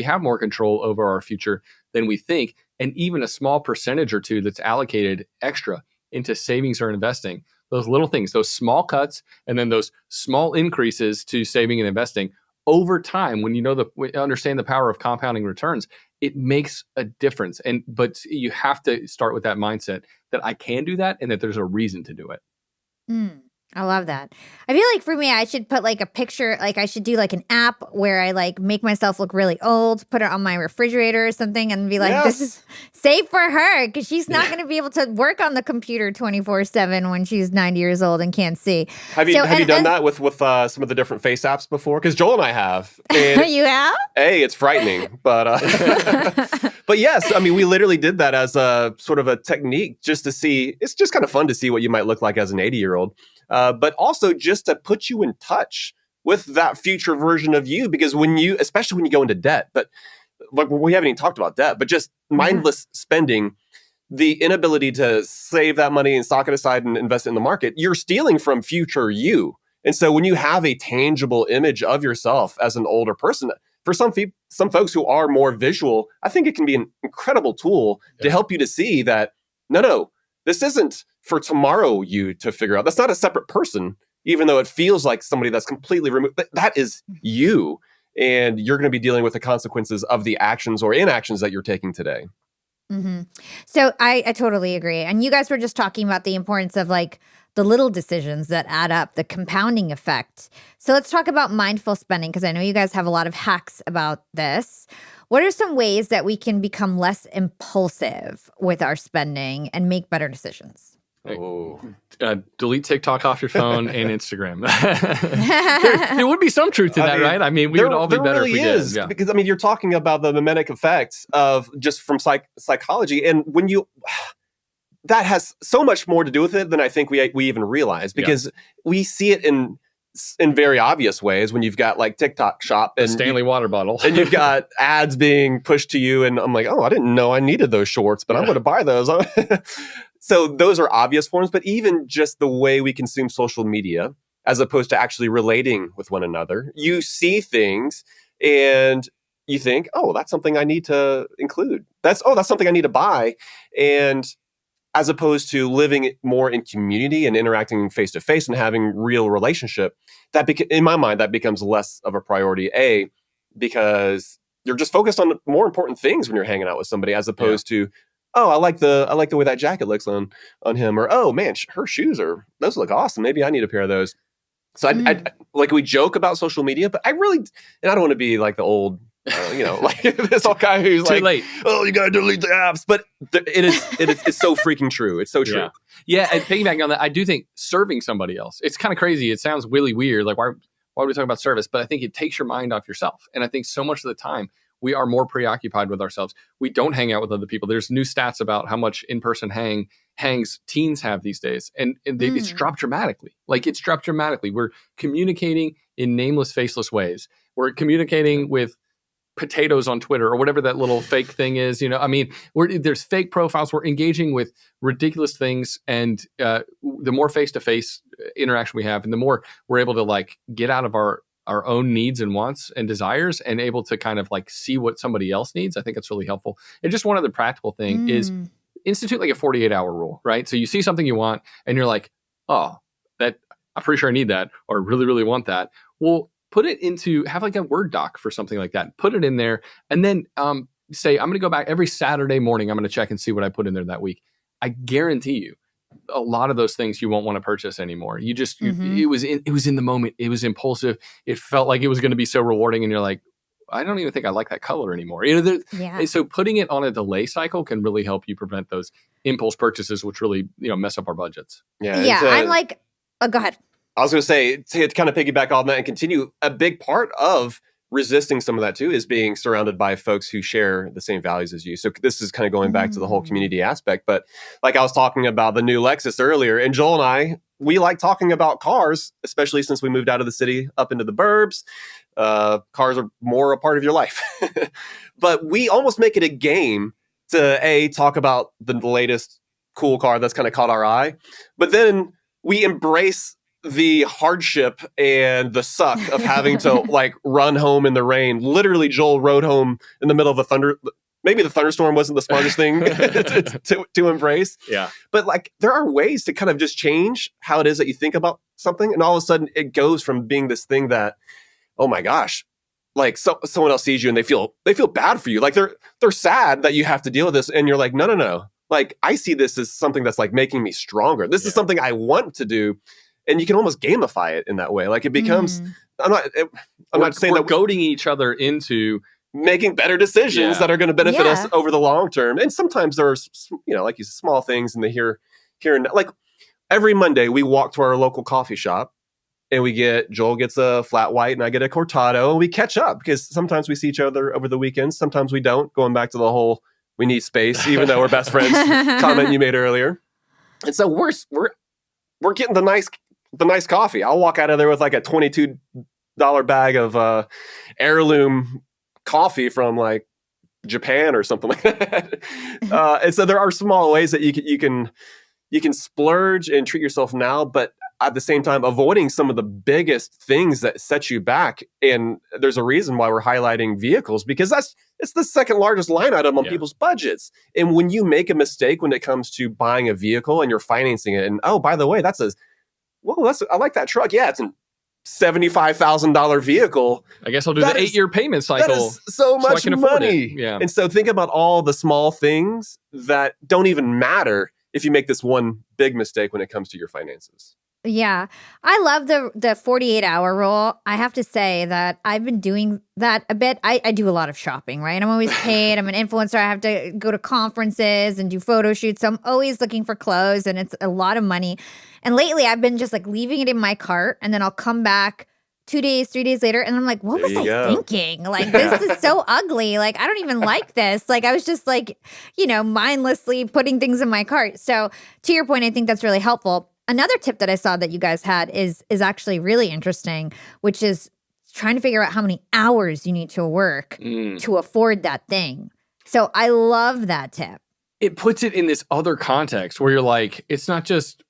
have more control over our future than we think. And even a small percentage or two that's allocated extra into savings or investing, those little things, those small cuts, and then those small increases to saving and investing over time, when you understand the power of compounding returns, it makes a difference. But you have to start with that mindset that I can do that and that there's a reason to do it. I love that. I feel like for me, I should put like a picture, like I should do like an app where I like make myself look really old, put it on my refrigerator or something, and be like, This is safe for her, because she's not going to be able to work on the computer 24/7 when she's 90 years old and can't see. Have you done that with some of the different face apps before? Because Joel and I have. And you have? It's frightening, but but yes, I mean, we literally did that as a sort of a technique just to see. It's just kind of fun to see what you might look like as an 80-year-old. but also just to put you in touch with that future version of you. Because especially when you go into debt, but like, we haven't even talked about debt, but just mindless spending, the inability to save that money and stock it aside and invest it in the market, you're stealing from future you. And so when you have a tangible image of yourself as an older person, for some folks who are more visual, I think it can be an incredible tool to help you to see that, no, this isn't for tomorrow you to figure out. That's not a separate person, even though it feels like somebody that's completely removed. That is you. And you're going to be dealing with the consequences of the actions or inactions that you're taking today. Mm-hmm. So I totally agree. And you guys were just talking about the importance of like the little decisions that add up, the compounding effect. So let's talk about mindful spending, because I know you guys have a lot of hacks about this. What are some ways that we can become less impulsive with our spending and make better decisions? Delete TikTok off your phone and Instagram. there would be some truth to that, right? I mean, we would all be better really if we is, did. Yeah. Because, I mean, you're talking about the mimetic effects of just from psychology. And when that has so much more to do with it than I think we even realize, because we see it in very obvious ways when you've got like TikTok shop and Stanley water bottle, and you've got ads being pushed to you. And I'm like, I didn't know I needed those shorts, but I'm going to buy those. So those are obvious forms, but even just the way we consume social media, as opposed to actually relating with one another, you see things and you think, that's something I need to include. That's something I need to buy. And as opposed to living more in community and interacting face to face and having real relationship, in my mind, that becomes less of a priority. Because you're just focused on more important things when you're hanging out with somebody, as opposed to, I like the way that jacket looks on him, or oh man, her shoes those look awesome. Maybe I need a pair of those. So I like, we joke about social media, but I don't want to be like the old, like this old guy who's too like, late. Oh, you gotta delete the apps. But it's so freaking true. It's so true. Yeah. And piggybacking on that, I do think serving somebody else, it's kind of crazy. It sounds really weird. Like, why are we talking about service? But I think it takes your mind off yourself. And I think so much of the time we are more preoccupied with ourselves. We don't hang out with other people. There's new stats about how much in-person hangs teens have these days. And it's dropped dramatically. It's dropped dramatically. We're communicating in nameless, faceless ways. We're communicating with potatoes on Twitter or whatever that little fake thing is. I mean, there's fake profiles. We're engaging with ridiculous things. And the more face-to-face interaction we have, and the more we're able to get out of our own needs and wants and desires and able to kind of see what somebody else needs. I think it's really helpful. And just one other practical thing is institute a 48-hour rule, right? So you see something you want and you're like, I'm pretty sure I need that, or really, really want that. Well, put it have a Word doc for something like that. Put it in there and then say, I'm going to go back every Saturday morning. I'm going to check and see what I put in there that week. I guarantee you, a lot of those things you won't want to purchase anymore. You just, it was in the moment. It was impulsive. It felt like it was going to be so rewarding. And you're like, I don't even think I like that color anymore. So putting it on a delay cycle can really help you prevent those impulse purchases, which really, mess up our budgets. Yeah. I'm like, go ahead. I was going to say, to kind of piggyback on that and continue, a big part of resisting some of that too is being surrounded by folks who share the same values as you. So this is kind of going back to the whole community aspect. But like I was talking about the new Lexus earlier, and Joel and we like talking about cars, especially since we moved out of the city up into the burbs. Cars are more a part of your life. But we almost make it a game to talk about the latest cool car that's kind of caught our eye. But then we embrace the hardship and the suck of having to run home in the rain. Literally, Joel rode home in the middle of maybe the thunderstorm wasn't the smartest thing to embrace. Yeah. But there are ways to kind of just change how it is that you think about something. And all of a sudden it goes from being this thing that, oh my gosh, someone else sees you and they feel bad for you. They're sad that you have to deal with this. And you're like, no. I see this as something that's making me stronger. This is something I want to do. And you can almost gamify it in that way. It becomes, I'm not saying that we're goading each other into making better decisions that are going to benefit us over the long term. And sometimes there are, like you said, small things in the here and every Monday we walk to our local coffee shop and Joel gets a flat white and I get a cortado, and we catch up because sometimes we see each other over the weekends. Sometimes we don't, going back to the whole, we need space, even though we're best friends comment you made earlier. And so we're getting the nice the nice coffee. I'll walk out of there with like a $22 bag of heirloom coffee from like Japan or something like that. And so there are small ways that you can splurge and treat yourself now, but at the same time avoiding some of the biggest things that set you back. And there's a reason why we're highlighting vehicles, because it's the second largest line item on people's budgets. And when you make a mistake when it comes to buying a vehicle and you're financing it, and oh, by the way, I like that truck. Yeah, it's a $75,000 vehicle. I guess I'll do the 8-year payment cycle. That is so much money. Yeah. And so think about all the small things that don't even matter if you make this one big mistake when it comes to your finances. Yeah. I love the 48-hour rule. I have to say that I've been doing that a bit. I do a lot of shopping, right? I'm always paid. I'm an influencer. I have to go to conferences and do photo shoots. So I'm always looking for clothes, and it's a lot of money. And lately I've been just like leaving it in my cart, and then I'll come back 2 days, 3 days later, and I'm like, what was I thinking? Like, this is so ugly. Like, I don't even like this. Like, I was just like, mindlessly putting things in my cart. So to your point, I think that's really helpful. Another tip that I saw that you guys had is actually really interesting, which is trying to figure out how many hours you need to work to afford that thing. So I love that tip. It puts it in this other context where you're like, it's not just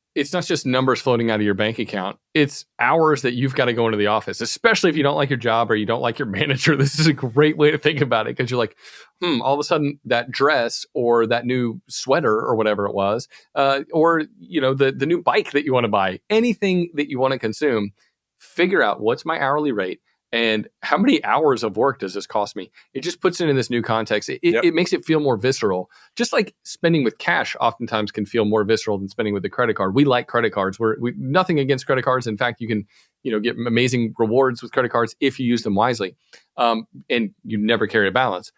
numbers floating out of your bank account. It's hours that you've got to go into the office, especially if you don't like your job or you don't like your manager. This is a great way to think about it, because you're like, all of a sudden that dress or that new sweater or whatever it was, or the new bike that you want to buy, anything that you want to consume, figure out what's my hourly rate and how many hours of work does this cost me? It just puts it in this new context. It makes it feel more visceral. Just like spending with cash oftentimes can feel more visceral than spending with a credit card. We like credit cards. We nothing against credit cards. In fact, you can get amazing rewards with credit cards if you use them wisely, and you never carry a balance.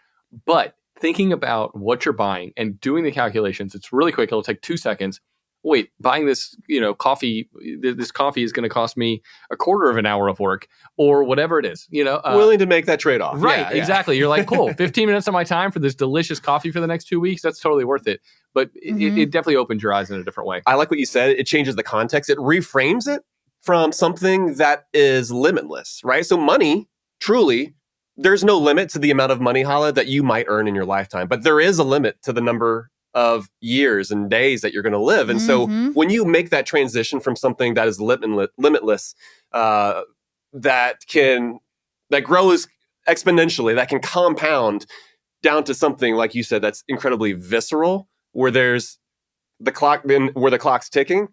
But thinking about what you're buying and doing the calculations, it's really quick. It'll take 2 seconds. Wait, buying this, coffee, this coffee is going to cost me a quarter of an hour of work or whatever it is, willing to make that trade-off. Right. Yeah, exactly. You're like, cool, 15 minutes of my time for this delicious coffee for the next 2 weeks. That's totally worth it. But it definitely opens your eyes in a different way. I like what you said. It changes the context. It reframes it from something that is limitless, right? So money, truly, there's no limit to the amount of money, Hala, that you might earn in your lifetime. But there is a limit to the number of years and days that you're going to live. And so when you make that transition from something that is limitless, that grows exponentially, that can compound down to something, like you said, that's incredibly visceral, where there's the clock, then where the clock's ticking,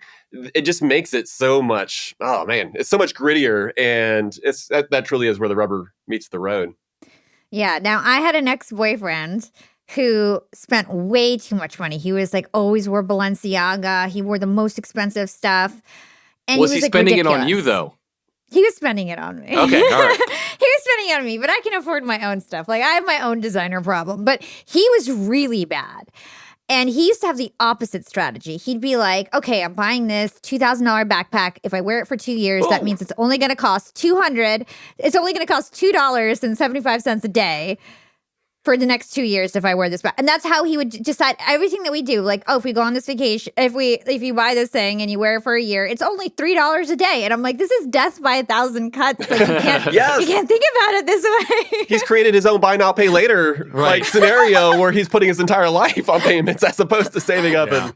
it just makes it so much, it's so much grittier. And that truly is where the rubber meets the road. Yeah. Now, I had an ex-boyfriend who spent way too much money. He was like always wore Balenciaga. He wore the most expensive stuff. And was he like, spending ridiculous. it on you, though? He was spending it on me. Okay, all right. He was spending it on me, but I can afford my own stuff. Like, I have my own designer problem. But he was really bad. And he used to have the opposite strategy. He'd be like, okay, I'm buying this $2,000 backpack. If I wear it for 2 years, that means it's only going to cost $200. It's only going to cost $2.75 a day for the next 2 years if I wear this back. And that's how he would decide everything that we do. Like, if we go on this vacation, if you buy this thing and you wear it for a year, it's only $3 a day. And I'm like, this is death by 1,000 cuts. Like, you can't, you can't think about it this way. He's created his own buy now, pay later scenario where he's putting his entire life on payments as opposed to saving up. And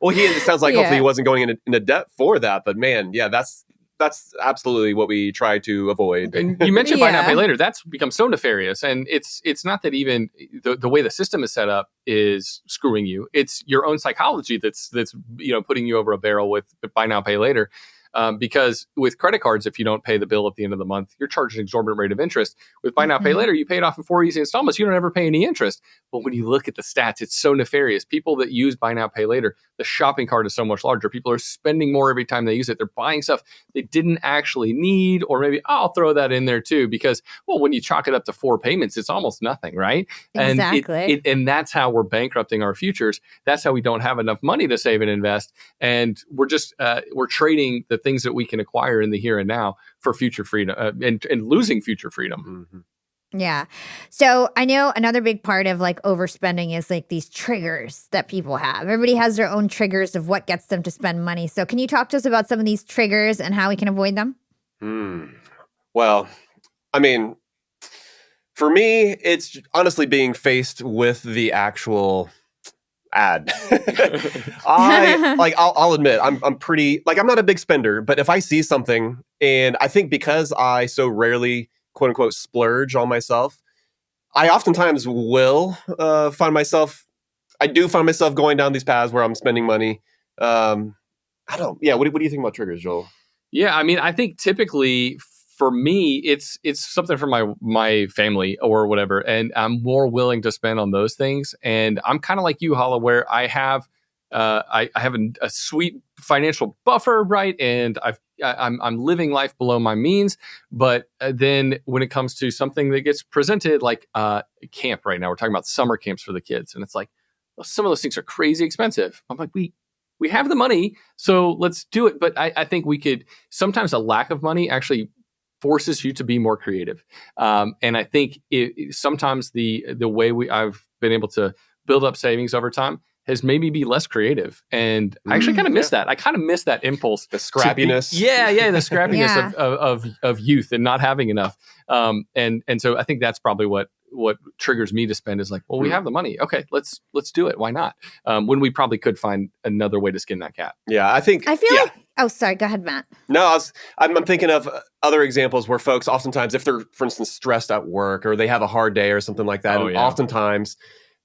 it sounds like hopefully he wasn't going into debt for that. But man, that's absolutely what we try to avoid. And you mentioned buy now, pay later. That's become so nefarious. And it's not that even the way the system is set up is screwing you. It's your own psychology that's putting you over a barrel with buy now, pay later. Because with credit cards, if you don't pay the bill at the end of the month, you're charged an exorbitant rate of interest. With buy now, pay later, you pay it off in 4 easy installments. You don't ever pay any interest. But when you look at the stats, it's so nefarious. People that use buy now, pay later, the shopping cart is so much larger. People are spending more every time they use it. They're buying stuff they didn't actually need, or maybe I'll throw that in there too, because, when you chalk it up to 4 payments, it's almost nothing, right? Exactly. And that's how we're bankrupting our futures. That's how we don't have enough money to save and invest. And we're just, we're trading the things that we can acquire in the here and now for future freedom and losing future freedom. Mm-hmm. Yeah. So I know another big part of like overspending is like these triggers that people have. Everybody has their own triggers of what gets them to spend money. So can you talk to us about some of these triggers and how we can avoid them? Well, I mean, for me, it's honestly being faced with the actual ad. I'll admit, I'm pretty, like, I'm not a big spender, but if I see something, and I think because I so rarely, quote unquote, splurge on myself, I oftentimes will I do find myself going down these paths where I'm spending money. What do you think about triggers, Joel? Yeah, I mean, I think typically for me, it's something from my family or whatever, and I'm more willing to spend on those things. And I'm kind of like you, Hala, where I have I have a sweet financial buffer, right? And I'm living life below my means. But then when it comes to something that gets presented like camp right now, we're talking about summer camps for the kids, and it's like, well, some of those things are crazy expensive. I'm like, we have the money, so let's do it. But I think we could, sometimes a lack of money actually forces you to be more creative. And I think sometimes the way I've been able to build up savings over time has made me be less creative. And I actually kind of miss that. I kind of miss that impulse. The scrappiness. The scrappiness of youth and not having enough. And so I think that's probably what triggers me to spend is like, well, we have the money. Okay, let's do it. Why not? When we probably could find another way to skin that cat. Yeah, I feel like, oh, sorry, go ahead, Matt. No, I'm thinking of other examples where folks oftentimes, if they're, for instance, stressed at work or they have a hard day or something like that, oftentimes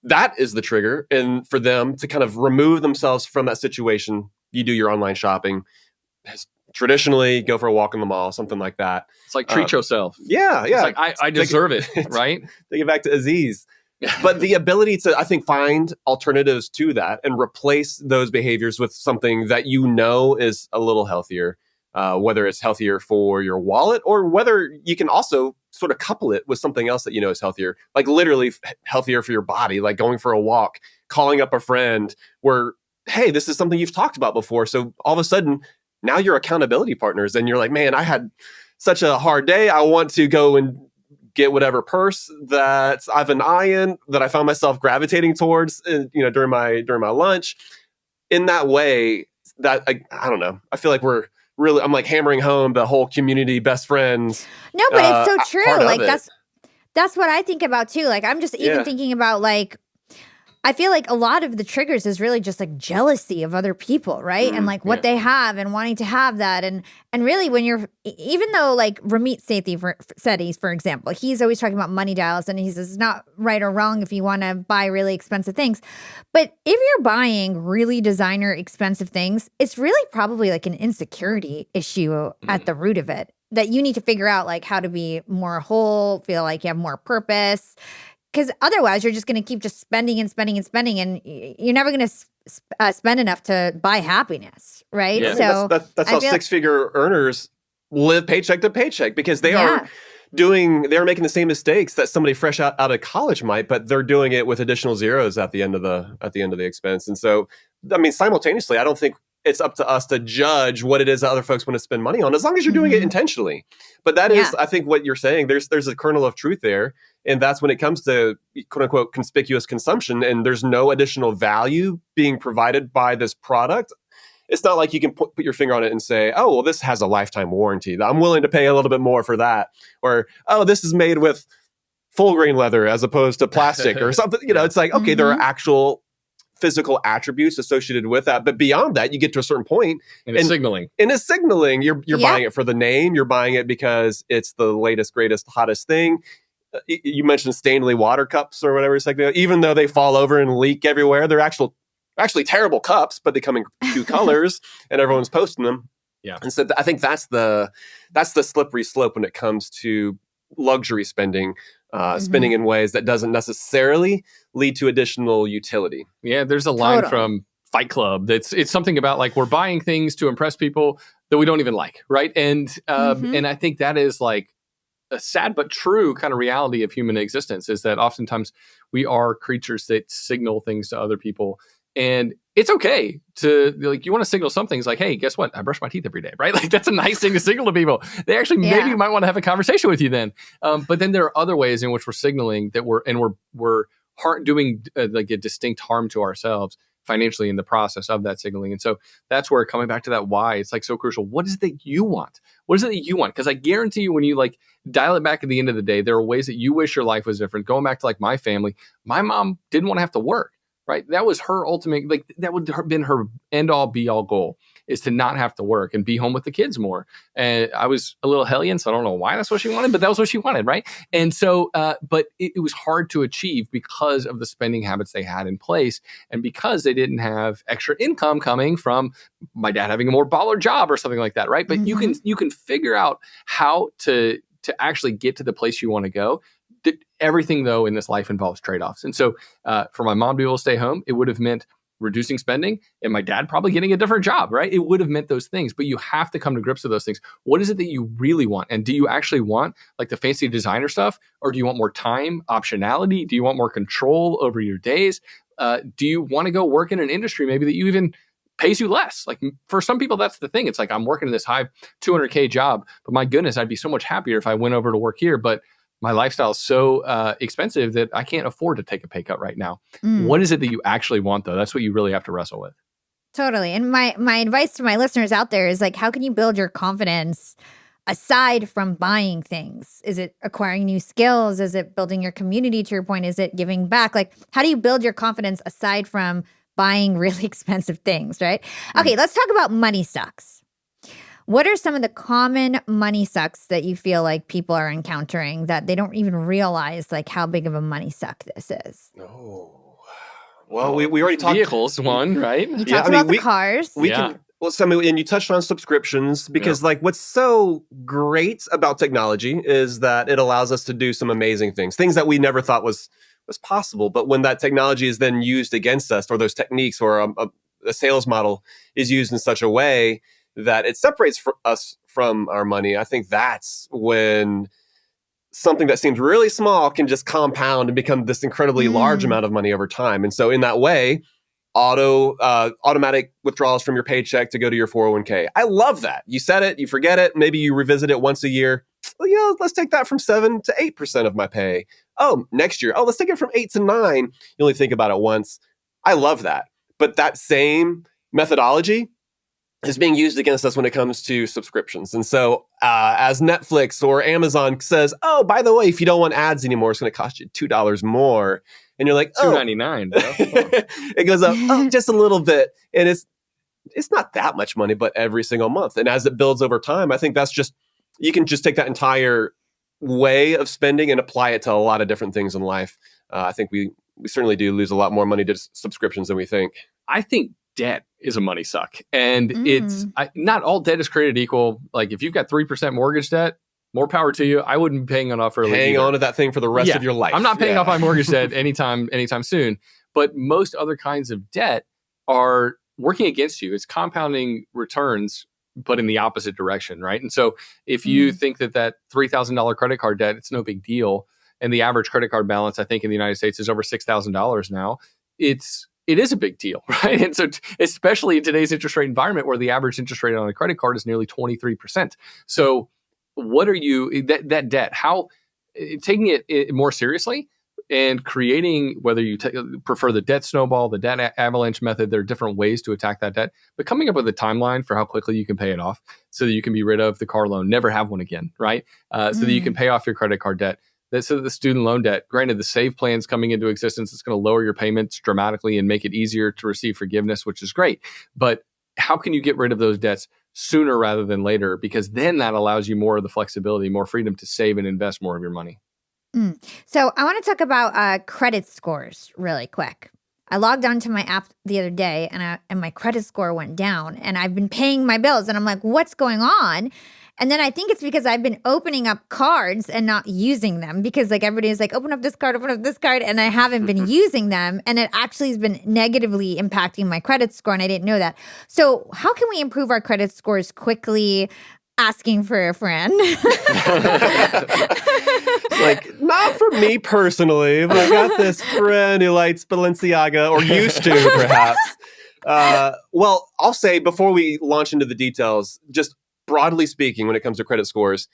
that is the trigger. And for them to kind of remove themselves from that situation, you do your online shopping. Traditionally, go for a walk in the mall, something like that. It's like treat yourself. Yeah. It's like, I deserve it, right? Take it back to Aziz. But the ability to, I think, find alternatives to that and replace those behaviors with something that you know is a little healthier, whether it's healthier for your wallet or whether you can also sort of couple it with something else that you know is healthier, like literally healthier for your body, like going for a walk, calling up a friend where, hey, this is something you've talked about before. So all of a sudden, now you're accountability partners and you're like, man, I had such a hard day. I want to go and get whatever purse that I've an eye in that I found myself gravitating towards, during my lunch. In that way, that I don't know. I feel like I'm like hammering home the whole community best friends. No, but it's so true. Like that's what I think about too. Like I'm just even thinking about like, I feel like a lot of the triggers is really just like jealousy of other people, right? And like what they have and wanting to have that. And really when you're, even though like Ramit Sethi, for example, he's always talking about money dials and he says it's not right or wrong if you want to buy really expensive things. But if you're buying really designer expensive things, it's really probably like an insecurity issue at the root of it that you need to figure out like how to be more whole, feel like you have more purpose. Because otherwise, you're just going to keep just spending and spending and spending, and you're never going to spend enough to buy happiness, right? Yeah. So that's how six-figure earners live paycheck to paycheck because they are making the same mistakes that somebody fresh out of college might, but they're doing it with additional zeros at the end of the expense. And so, I mean, simultaneously, I don't think it's up to us to judge what it is that other folks want to spend money on, as long as you're doing it intentionally. But that is, I think, what you're saying. There's a kernel of truth there. And that's when it comes to quote unquote conspicuous consumption and there's no additional value being provided by this product. It's not like you can put your finger on it and say, oh, well, this has a lifetime warranty. I'm willing to pay a little bit more for that. Or, oh, this is made with full grain leather as opposed to plastic or something. It's like, okay, there are actual physical attributes associated with that. But beyond that, you get to a certain point. And it's signaling. And it's signaling. You're buying it for the name. You're buying it because it's the latest, greatest, hottest thing. You mentioned Stanley water cups or whatever. It's like, even though they fall over and leak everywhere, they're actually terrible cups, but they come in two colors and everyone's posting them. Yeah. And so I think that's the slippery slope when it comes to luxury spending, spending in ways that doesn't necessarily lead to additional utility. Yeah. There's a line from Fight Club. It's something about like, we're buying things to impress people that we don't even like. Right. And I think that is like a sad but true kind of reality of human existence, is that oftentimes we are creatures that signal things to other people. And it's okay to, like, you want to signal some things like, hey, guess what? I brush my teeth every day, right? Like, that's a nice thing to signal to people. They actually maybe might want to have a conversation with you then. But then there are other ways in which we're signaling that we're doing like a distinct harm to ourselves financially in the process of that signaling. And so that's where, coming back to that why, it's like so crucial. What is it that you want? What is it that you want? Because I guarantee you, when you like dial it back at the end of the day, there are ways that you wish your life was different. Going back to like my family, my mom didn't want to have to work, right? That was her ultimate, like that would have been her end all be all goal, is to not have to work and be home with the kids more. And I was a little hellion, so I don't know why that's what she wanted, but that was what she wanted, right? And so, but it was hard to achieve because of the spending habits they had in place, and because they didn't have extra income coming from my dad having a more baller job or something like that, right? But you can figure out how to actually get to the place you want to go. Everything, though, in this life involves trade-offs. And so for my mom to be able to stay home, it would have meant reducing spending, and my dad probably getting a different job, right? It would have meant those things, but you have to come to grips with those things. What is it that you really want? And do you actually want like the fancy designer stuff, or do you want more time, optionality? Do you want more control over your days? Do you want to go work in an industry maybe that you even pays you less? Like, for some people, that's the thing. It's like, I'm working in this high $200K job, but my goodness, I'd be so much happier if I went over to work here. But my lifestyle is so expensive that I can't afford to take a pay cut right now. What is it that you actually want, though? That's what you really have to wrestle with. Totally. And my advice to my listeners out there is like, how can you build your confidence aside from buying things? Is it acquiring new skills? Is it building your community, to your point? Is it giving back? Like, how do you build your confidence aside from buying really expensive things, right? Okay, let's talk about money sucks. What are some of the common money sucks that you feel like people are encountering that they don't even realize like how big of a money suck this is? Oh, well, we already talked. Vehicles, one, right? You talked about the cars. We can. Well, and you touched on subscriptions, because like what's so great about technology is that it allows us to do some amazing things that we never thought was possible. But when that technology is then used against us, or those techniques, or a sales model is used in such a way that it separates us from our money, I think that's when something that seems really small can just compound and become this incredibly large amount of money over time. And so in that way, automatic withdrawals from your paycheck to go to your 401k. I love that. You set it, you forget it, maybe you revisit it once a year. Well, yeah, let's take that from 7 to 8% of my pay. Oh, next year, let's take it from 8 to 9. You only think about it once. I love that. But that same methodology is being used against us when it comes to subscriptions. And so as Netflix or Amazon says, oh, by the way, if you don't want ads anymore, it's going to cost you $2 more. And you're like, $2.99, bro. It goes up just a little bit. And it's not that much money, but every single month. And as it builds over time, I think that's just, you can just take that entire way of spending and apply it to a lot of different things in life. I think we certainly do lose a lot more money to subscriptions than we think. I think debt is a money suck. And it's not all debt is created equal. Like, if you've got 3% mortgage debt, more power to you. I wouldn't be paying it off early. Hang on to that thing for the rest of your life. I'm not paying off my mortgage debt anytime soon. But most other kinds of debt are working against you. It's compounding returns, but in the opposite direction, right? And so if you think that $3,000 credit card debt, it's no big deal, and the average credit card balance, I think, in the United States is over $6,000 now, it is a big deal, right? And so especially in today's interest rate environment, where the average interest rate on a credit card is nearly 23%. So what are you, that debt, how, taking it more seriously and creating, whether you prefer the debt snowball, the debt avalanche method, there are different ways to attack that debt, but coming up with a timeline for how quickly you can pay it off so that you can be rid of the car loan, never have one again, right? So that you can pay off your credit card debt. So the student loan debt, granted, the SAVE plan's coming into existence. It's going to lower your payments dramatically and make it easier to receive forgiveness, which is great. But how can you get rid of those debts sooner rather than later? Because then that allows you more of the flexibility, more freedom to save and invest more of your money. So I want to talk about credit scores really quick. I logged onto my app the other day and my credit score went down, and I've been paying my bills, and I'm like, what's going on? And then I think it's because I've been opening up cards and not using them, because like everybody's like, open up this card, and I haven't been using them. And it actually has been negatively impacting my credit score, and I didn't know that. So how can we improve our credit scores quickly? asking for a friend. Like, not for me personally, but I got this friend who likes Balenciaga, or used to, perhaps. Well, I'll say before we launch into the details, just broadly speaking, when it comes to credit scores,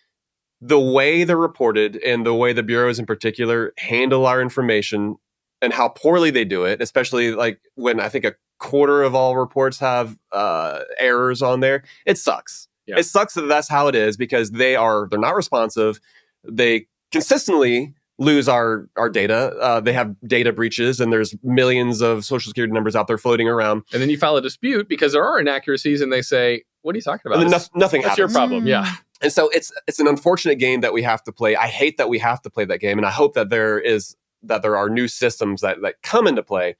the way they're reported and the way the bureaus in particular handle our information and how poorly they do it, especially like when I think a quarter of all reports have errors on there, it sucks. Yeah. It sucks that that's how it is, because they're not responsive. They consistently lose our data. They have data breaches, and there's millions of social security numbers out there floating around. And then you file a dispute because there are inaccuracies, and they say, "What are you talking about? And then nothing happens. That's your problem." Yeah. And so it's an unfortunate game that we have to play. I hate that we have to play that game, and I hope that there are new systems that come into play.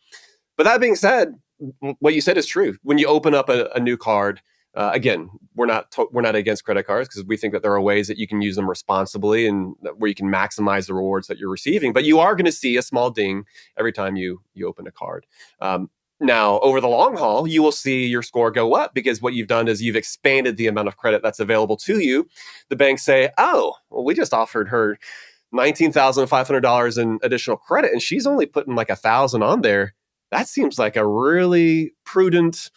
But that being said, what you said is true. When you open up a new card, again, we're not against credit cards, because we think that there are ways that you can use them responsibly and where you can maximize the rewards that you're receiving. But you are going to see a small ding every time you open a card. Now, over the long haul, you will see your score go up, because what you've done is you've expanded the amount of credit that's available to you. The banks say, "Oh, well, we just offered her $19,500 in additional credit, and she's only putting like $1,000 on there. That seems like a really prudent,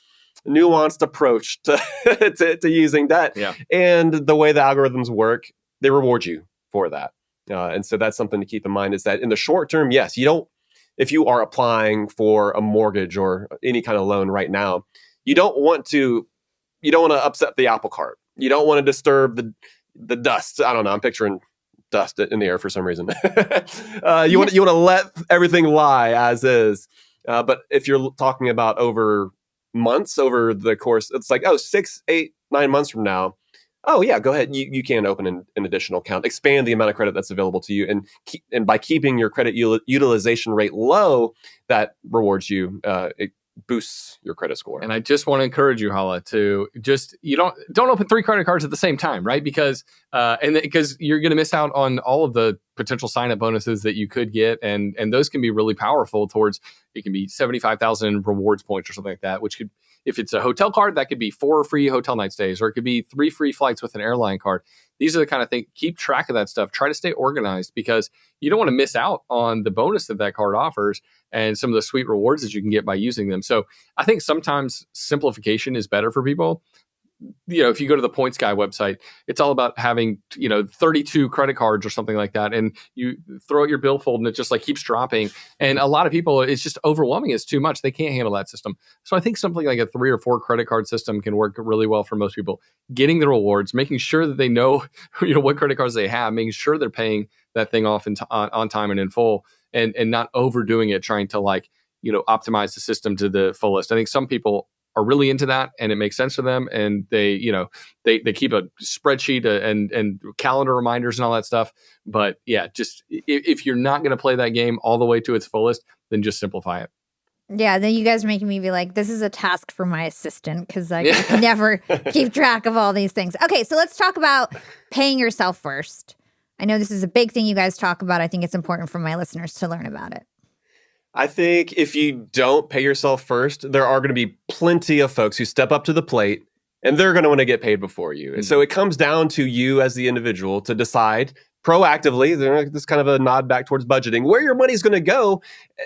nuanced approach to using debt." Yeah. And the way the algorithms work, they reward you for that. And so that's something to keep in mind, is that in the short term, yes, if you are applying for a mortgage or any kind of loan right now, you don't want to upset the apple cart. You don't want to disturb the dust. I don't know. I'm picturing dust in the air for some reason. You want to let everything lie as is. But if you're talking about over months, over the course, it's like, 6, 8, 9 months from now, oh yeah, go ahead. You can open an additional account, expand the amount of credit that's available to you, and by keeping your credit utilization rate low, that rewards you. It boosts your credit score. And I just want to encourage you, Hala, to just don't open 3 credit cards at the same time, right? Because you're going to miss out on all of the potential sign-up bonuses that you could get, and those can be really powerful. It can be 75,000 rewards points or something like that, which could, if it's a hotel card, that could be 4 free hotel night stays, or it could be 3 free flights with an airline card. These are the kind of things. Keep track of that stuff. Try to stay organized, because you don't want to miss out on the bonus that card offers and some of the sweet rewards that you can get by using them. So I think sometimes simplification is better for people. If you go to the Points Guy website, it's all about having, 32 credit cards or something like that. And you throw out your billfold and it just keeps dropping. And a lot of people, it's just overwhelming. It's too much. They can't handle that system. So I think something like a 3 or 4 credit card system can work really well for most people. Getting the rewards, making sure that they know, what credit cards they have, making sure they're paying that thing off on time and in full, and not overdoing it, trying to optimize the system to the fullest. I think some people are really into that, and it makes sense to them, and they keep a spreadsheet and calendar reminders and all that stuff. But yeah, just if you're not going to play that game all the way to its fullest, then just simplify it. Yeah, then you guys are making me be like, this is a task for my assistant, because I can never keep track of all these things. Okay, so let's talk about paying yourself first. I know this is a big thing you guys talk about. I think it's important for my listeners to learn about it. I think if you don't pay yourself first, there are going to be plenty of folks who step up to the plate, and they're going to want to get paid before you. And so it comes down to you as the individual to decide proactively, this is kind of a nod back towards budgeting, where your money's going to go.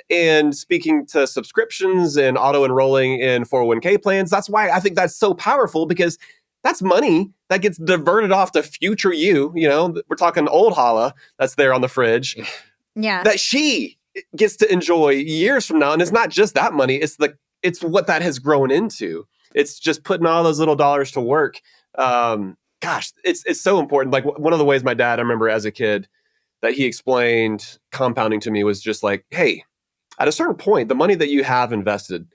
And speaking to subscriptions and auto-enrolling in 401k plans, that's why I think that's so powerful, because that's money that gets diverted off to future you. We're talking old Hala that's there on the fridge. Yeah. That she gets to enjoy years from now. And it's not just that money, it's what that has grown into. It's just putting all those little dollars to work. It's so important. Like, one of the ways my dad, I remember as a kid, that he explained compounding to me was just like, hey, at a certain point, the money that you have invested,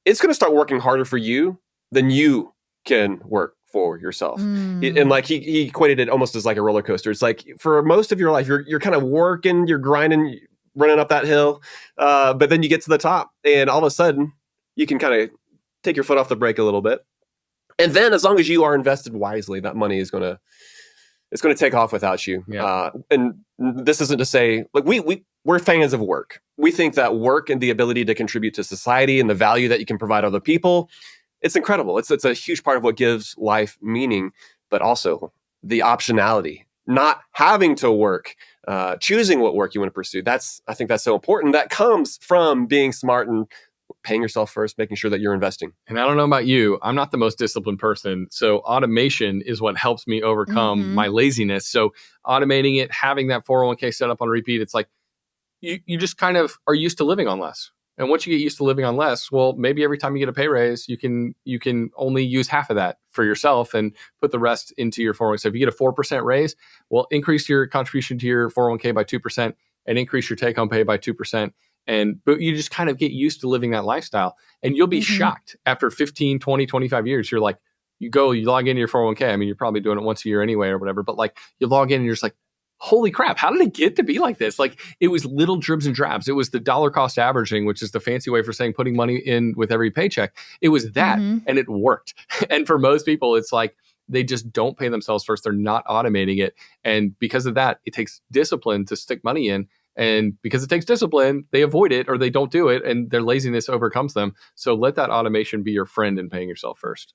it's going to start working harder for you than you can work for yourself. And he equated it almost as like a roller coaster. It's like, for most of your life, you're kind of working, you're grinding, running up that hill, but then you get to the top, and all of a sudden you can kind of take your foot off the brake a little bit. And then, as long as you are invested wisely, that money is going to take off without you. Yeah. And this isn't to say, like, we're fans of work. We think that work and the ability to contribute to society and the value that you can provide other people, it's incredible. It's a huge part of what gives life meaning. but also the optionality, not having to work, choosing what work you want to pursue. I think that's so important. That comes from being smart and paying yourself first, making sure that you're investing. And I don't know about you, I'm not the most disciplined person. So automation is what helps me overcome my laziness. So automating it, having that 401k set up on repeat, it's like you just kind of are used to living on less. And once you get used to living on less, well, maybe every time you get a pay raise, you can only use half of that for yourself and put the rest into your 401k. So if you get a 4% raise, well, increase your contribution to your 401k by 2% and increase your take home pay by 2%. But you just kind of get used to living that lifestyle, and you'll be shocked after 15, 20, 25 years. You're like, you log into your 401k. I mean, you're probably doing it once a year anyway or whatever, but like you log in and you're just like, holy crap, how did it get to be like this? Like it was little dribs and drabs. It was the dollar cost averaging, which is the fancy way for saying putting money in with every paycheck. It was that, and it worked. And for most people, it's like they just don't pay themselves first. They're not automating it. And because of that, it takes discipline to stick money in. And because it takes discipline, they avoid it or they don't do it, and their laziness overcomes them. So let that automation be your friend in paying yourself first.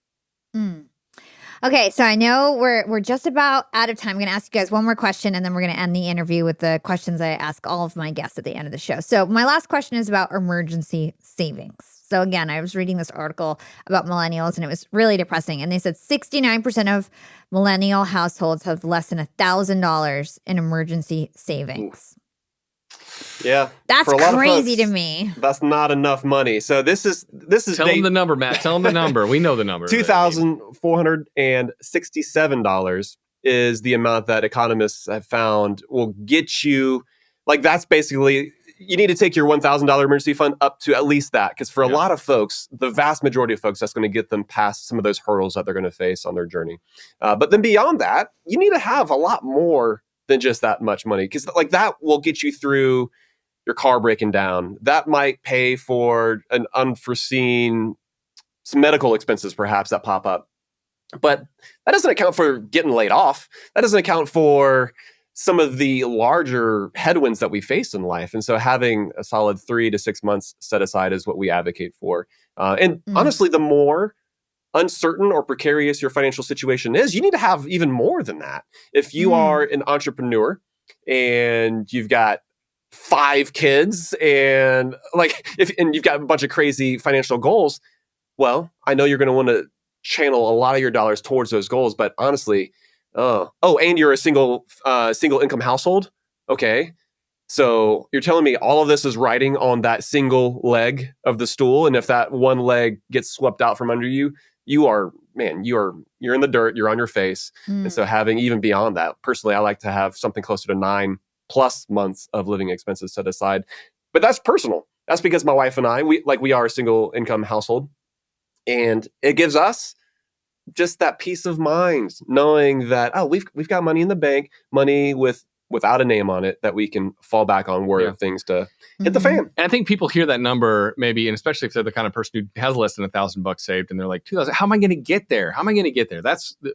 Okay, so I know we're just about out of time. I'm going to ask you guys one more question, and then we're going to end the interview with the questions I ask all of my guests at the end of the show. So my last question is about emergency savings. So again, I was reading this article about millennials, and it was really depressing. And they said 69% of millennial households have less than $1,000 in emergency savings. Yeah, that's for a lot crazy of folks, to me. That's not enough money. So this is tell them the number, Matt. Tell them the number. We know the number. $2,467 is the amount that economists have found will get you. Like that's basically, you need to take your $1,000 emergency fund up to at least that, because for a lot of folks, the vast majority of folks, that's going to get them past some of those hurdles that they're going to face on their journey. But then beyond that, you need to have a lot more than just that much money, because like that will get you through your car breaking down. That might pay for an unforeseen, some medical expenses perhaps that pop up. But that doesn't account for getting laid off. That doesn't account for some of the larger headwinds that we face in life. And so having a solid 3 to 6 months set aside is what we advocate for. Honestly, the more uncertain or precarious your financial situation is, you need to have even more than that. If you are an entrepreneur and you've got 5 kids and you've got a bunch of crazy financial goals, well, I know you're going to want to channel a lot of your dollars towards those goals. But honestly, and you're a single income household. Okay. So you're telling me all of this is riding on that single leg of the stool. And if that one leg gets swept out from under you, you're in the dirt, you're on your face. And so having even beyond that, personally, I like to have something closer to 9+ months of living expenses set aside. But that's personal. That's because my wife and I, we are a single income household. And it gives us just that peace of mind, knowing that, we've got money in the bank, money without a name on it that we can fall back on were things to hit the fan. And I think people hear that number maybe, and especially if they're the kind of person who has less than $1,000 saved, and they're like, 2,000, how am I going to get there? How am I going to get there?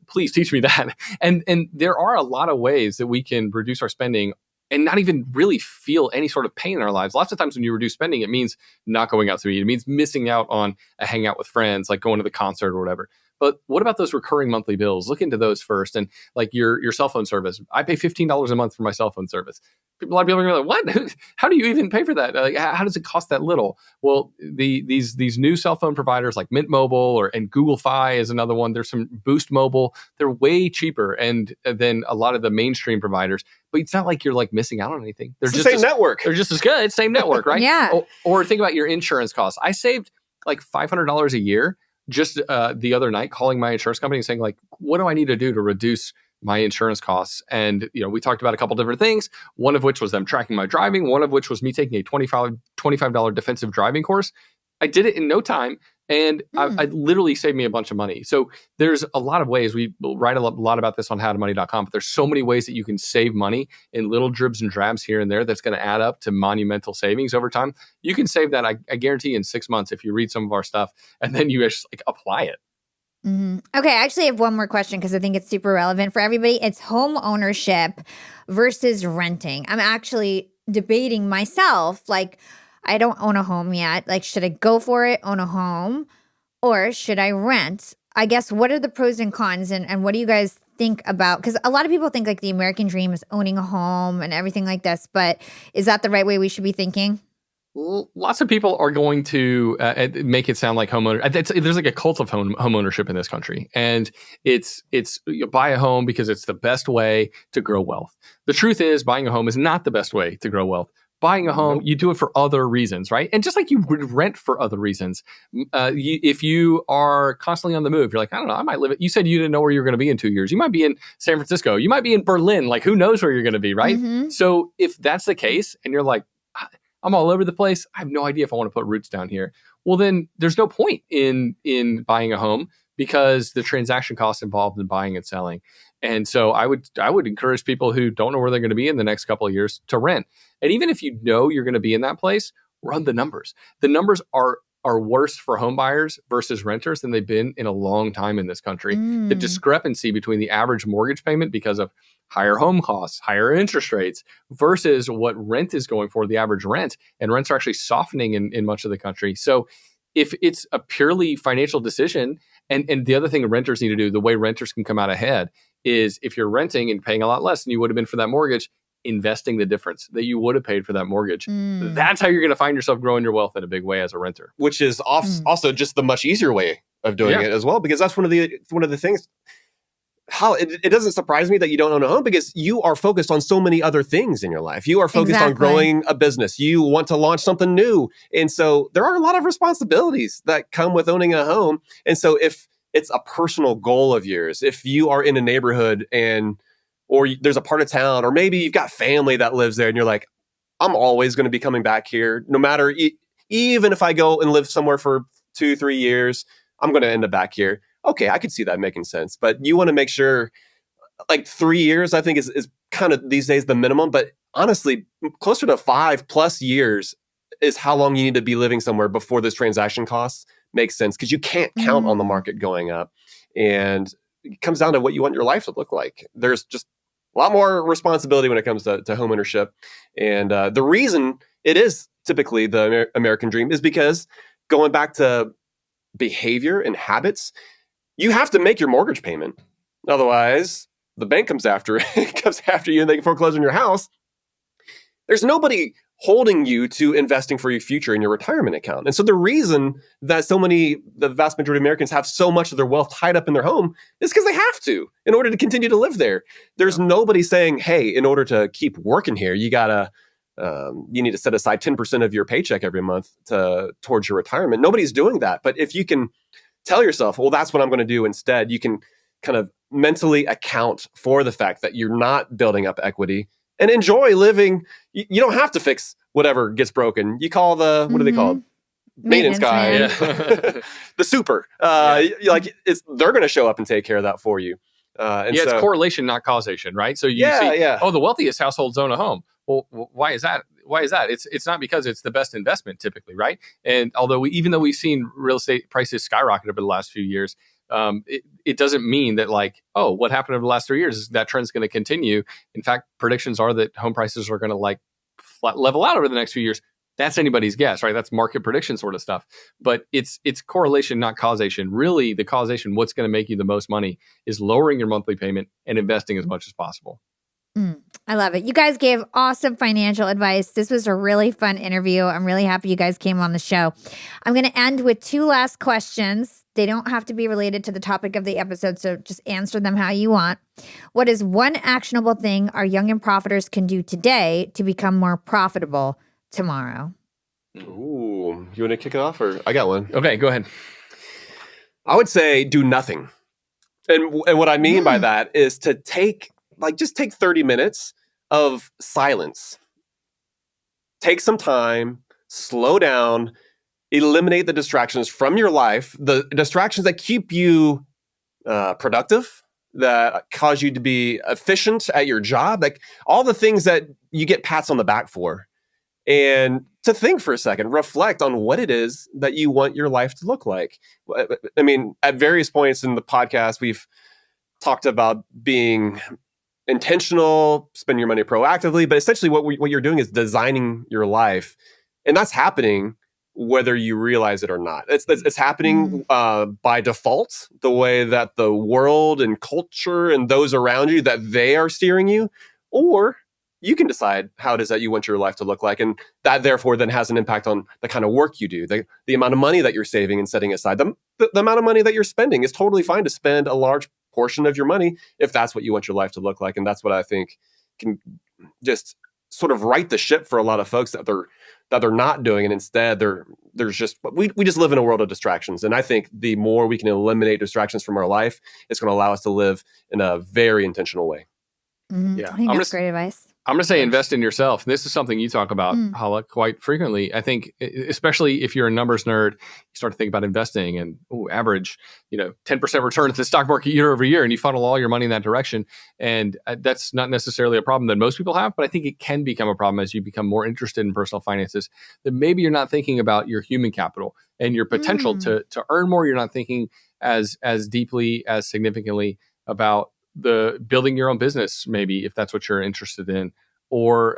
Please teach me that. And there are a lot of ways that we can reduce our spending and not even really feel any sort of pain in our lives. Lots of times when you reduce spending, it means not going out to eat. It means missing out on a hangout with friends, like going to the concert or whatever. But what about those recurring monthly bills? Look into those first. And like your cell phone service. I pay $15 a month for my cell phone service. A lot of people are going to be like, what? How do you even pay for that? Like, how does it cost that little? Well, these new cell phone providers like Mint Mobile and Google Fi is another one. There's some Boost Mobile. They're way cheaper than a lot of the mainstream providers. But it's not like you're like missing out on anything. They're just the same network. They're just as good. Same network, right? Yeah. Or think about your insurance costs. I saved like $500 a year just the other night, calling my insurance company and saying, like, what do I need to do to reduce my insurance costs? And, we talked about a couple different things, one of which was them tracking my driving, one of which was me taking a $25 defensive driving course. I did it in no time. And I literally saved me a bunch of money. So there's a lot of ways. We write a lot about this on howtomoney.com, but there's so many ways that you can save money in little dribs and drabs here and there that's going to add up to monumental savings over time. You can save that, I guarantee, in 6 months if you read some of our stuff and then you just apply it. Okay, I actually have one more question because I think it's super relevant for everybody. It's home ownership versus renting. I'm actually debating myself, like, I don't own a home yet. Like, should I go for it, own a home, or should I rent? I guess, what are the pros and cons, and what do you guys think about, because a lot of people think like the American dream is owning a home and everything like this, but is that the right way we should be thinking? Lots of people are going to make it sound like there's like a cult of home ownership in this country, and it's you buy a home because it's the best way to grow wealth. The truth is, buying a home is not the best way to grow wealth. Buying a home, you do it for other reasons, right? And just like you would rent for other reasons, if you are constantly on the move, you're like, I don't know, I might live it. You said you didn't know where you're going to be in 2 years. You might be in San Francisco. You might be in Berlin. Like, who knows where you're going to be, right? Mm-hmm. So if that's the case, and you're like, I'm all over the place, I have no idea if I want to put roots down here. Well, then there's no point in buying a home, because the transaction costs involved in buying and selling. And so I would encourage people who don't know where they're going to be in the next couple of years to rent. And even if you know you're going to be in that place, run the numbers. The numbers are worse for home buyers versus renters than they've been in a long time in this country. The discrepancy between the average mortgage payment because of higher home costs, higher interest rates, versus what rent is going for, the average rent. And rents are actually softening in much of the country. So if it's a purely financial decision, and the other thing renters need to do, the way renters can come out ahead, is if you're renting and paying a lot less than you would have been for that mortgage, investing the difference that you would have paid for that mortgage. That's how you're going to find yourself growing your wealth in a big way as a renter. Which is also just the much easier way of doing it as well, because that's one of the things. How it doesn't surprise me that you don't own a home, because you are focused on so many other things in your life. You are focused on growing a business. You want to launch something new. And so there are a lot of responsibilities that come with owning a home. And so if it's a personal goal of yours, if you are in a neighborhood or there's a part of town, or maybe you've got family that lives there and you're like, I'm always going to be coming back here, no matter, even if I go and live somewhere for 2-3 years, I'm going to end up back here. Okay, I could see that making sense. But you want to make sure, like 3 years, I think is kind of these days the minimum. But honestly, closer to 5+ years is how long you need to be living somewhere before those transaction costs make sense, because you can't count on the market going up. And it comes down to what you want your life to look like. There's just a lot more responsibility when it comes to home ownership. And the reason it is typically the American dream is because, going back to behavior and habits, you have to make your mortgage payment. Otherwise, the bank comes after you and they can foreclose on your house. There's nobody holding you to investing for your future in your retirement account. And so the reason that the vast majority of Americans have so much of their wealth tied up in their home is because they have to, in order to continue to live there. There's nobody saying, hey, in order to keep working here, you need to set aside 10% of your paycheck every month towards your retirement. Nobody's doing that. But if you can tell yourself, well, that's what I'm going to do instead, you can kind of mentally account for the fact that you're not building up equity and enjoy living. You don't have to fix whatever gets broken. You call what do they call it? Maintenance guy, the super. They're going to show up and take care of that for you. It's correlation, not causation, right? So you see, the wealthiest households own a home. Well, why is that? It's not because it's the best investment typically, right? And even though we've seen real estate prices skyrocket over the last few years, it doesn't mean that what happened over the last 3 years is that trend's going to continue. In fact, predictions are that home prices are going to level out over the next few years. That's anybody's guess, right? That's market prediction sort of stuff. But it's correlation, not causation. Really, the causation, what's going to make you the most money, is lowering your monthly payment and investing as much as possible. I love it. You guys gave awesome financial advice. This was a really fun interview. I'm really happy you guys came on the show. I'm going to end with 2 last questions. They don't have to be related to the topic of the episode, so just answer them how you want. What is one actionable thing our young and profiters can do today to become more profitable tomorrow? Ooh, you want to kick it off, or I got one? Okay, go ahead. I would say do nothing. And what I mean by that is to just take 30 minutes of silence. Take some time, slow down, eliminate the distractions from your life, the distractions that keep you productive, that cause you to be efficient at your job, like all the things that you get pats on the back for. And to think for a second, reflect on what it is that you want your life to look like. I mean, at various points in the podcast, we've talked about being intentional, spend your money proactively, but essentially what you're doing is designing your life. And that's happening whether you realize it or not. It's happening by default, the way that the world and culture and those around you, that they are steering you, or you can decide how it is that you want your life to look like. And that therefore then has an impact on the kind of work you do, the amount of money that you're saving and setting aside, the amount of money that you're spending. Is totally fine to spend a large portion of your money if that's what you want your life to look like. And that's what I think can just sort of right the ship for a lot of folks that they're not doing. And instead there's just, we just live in a world of distractions. And I think the more we can eliminate distractions from our life, it's going to allow us to live in a very intentional way. Yeah. I think that's great advice. I'm going to say invest in yourself. This is something you talk about, Hala, quite frequently. I think, especially if you're a numbers nerd, you start to think about investing and average, 10% return to the stock market year over year, and you funnel all your money in that direction. And that's not necessarily a problem that most people have, but I think it can become a problem as you become more interested in personal finances, that maybe you're not thinking about your human capital and your potential to earn more. You're not thinking as deeply, as significantly about the building your own business, maybe, if that's what you're interested in, or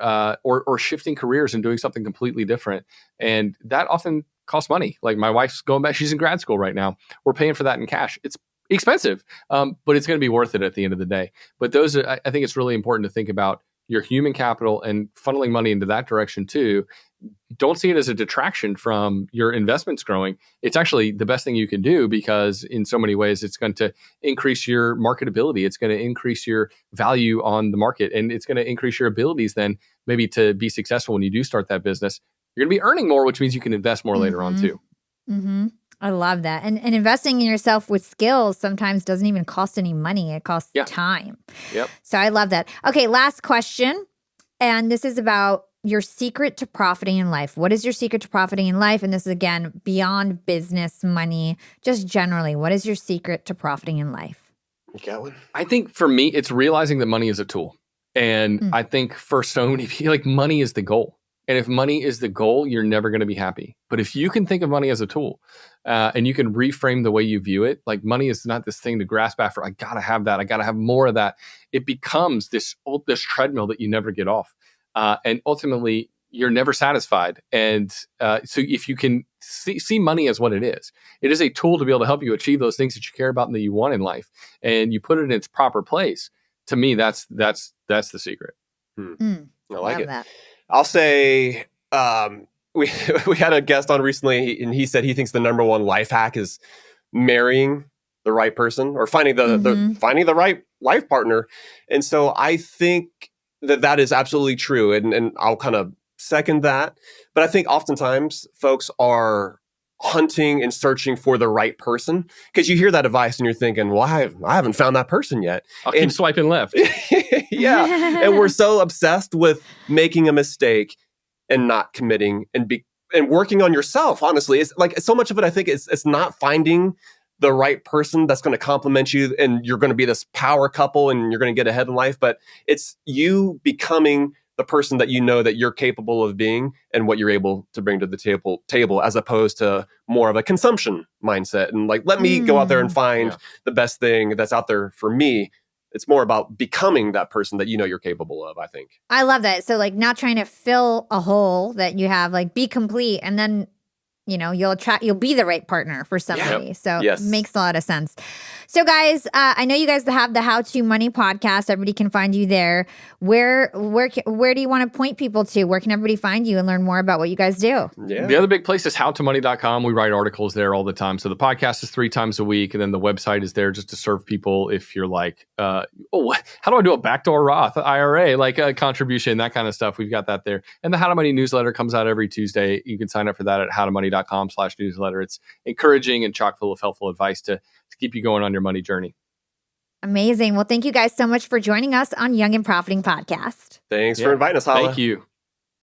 shifting careers and doing something completely different. And that often costs money. Like my wife's going back, she's in grad school right now. We're paying for that in cash. It's expensive, but it's going to be worth it at the end of the day. But I think it's really important to think about your human capital and funneling money into that direction too. Don't see it as a detraction from your investments growing. It's actually the best thing you can do, because in so many ways, it's going to increase your marketability. It's going to increase your value on the market, and it's going to increase your abilities then maybe to be successful when you do start that business. You're going to be earning more, which means you can invest more later on too. I love that. And investing in yourself with skills sometimes doesn't even cost any money. It costs time. Yep. So I love that. Okay, last question. And this is about your secret to profiting in life. What is your secret to profiting in life? And this is, again, beyond business, money, just generally. What is your secret to profiting in life? You got one? I think for me, it's realizing that money is a tool. And I think for so many people, like, money is the goal. And if money is the goal, you're never going to be happy. But if you can think of money as a tool and you can reframe the way you view it, like, money is not this thing to grasp after. I got to have that. I got to have more of that. It becomes this treadmill that you never get off. And ultimately, you're never satisfied. And so if you can see money as what it is a tool to be able to help you achieve those things that you care about and that you want in life, and you put it in its proper place. To me, that's the secret. I like it. That. I'll say we had a guest on recently, and he said he thinks the number one life hack is marrying the right person, or finding the right life partner. And so I think that is absolutely true, and I'll kind of second that. But I think oftentimes folks are hunting and searching for the right person, because you hear that advice and you're thinking, well, I haven't found that person yet. I'll keep swiping left. Yeah. And we're so obsessed with making a mistake and not committing and working on yourself. Honestly, it's like, so much of it, I think it's not finding the right person that's going to complement you and you're going to be this power couple and you're going to get ahead in life, but it's you becoming the person that you know that you're capable of being and what you're able to bring to the table, as opposed to more of a consumption mindset. And like, let me go out there and find the best thing that's out there for me. It's more about becoming that person that you know you're capable of, I think. I love that. So like, not trying to fill a hole that you have, like, be complete, and then you'll be the right partner for somebody. So it makes a lot of sense. So guys, I know you guys have the How to Money podcast. Everybody can find you there. Where do you want to point people to? Where can everybody find you and learn more about what you guys do? Yeah. The other big place is howtomoney.com. We write articles there all the time. So the podcast is 3 times a week, and then the website is there just to serve how do I do a backdoor Roth IRA, like a contribution, that kind of stuff. We've got that there. And the How to Money newsletter comes out every Tuesday. You can sign up for that at howtomoney.com/newsletter. It's encouraging and chock full of helpful advice to keep you going on your money journey. Amazing. Well, thank you guys so much for joining us on Young and Profiting Podcast. Thanks for inviting us, Hala. Thank you.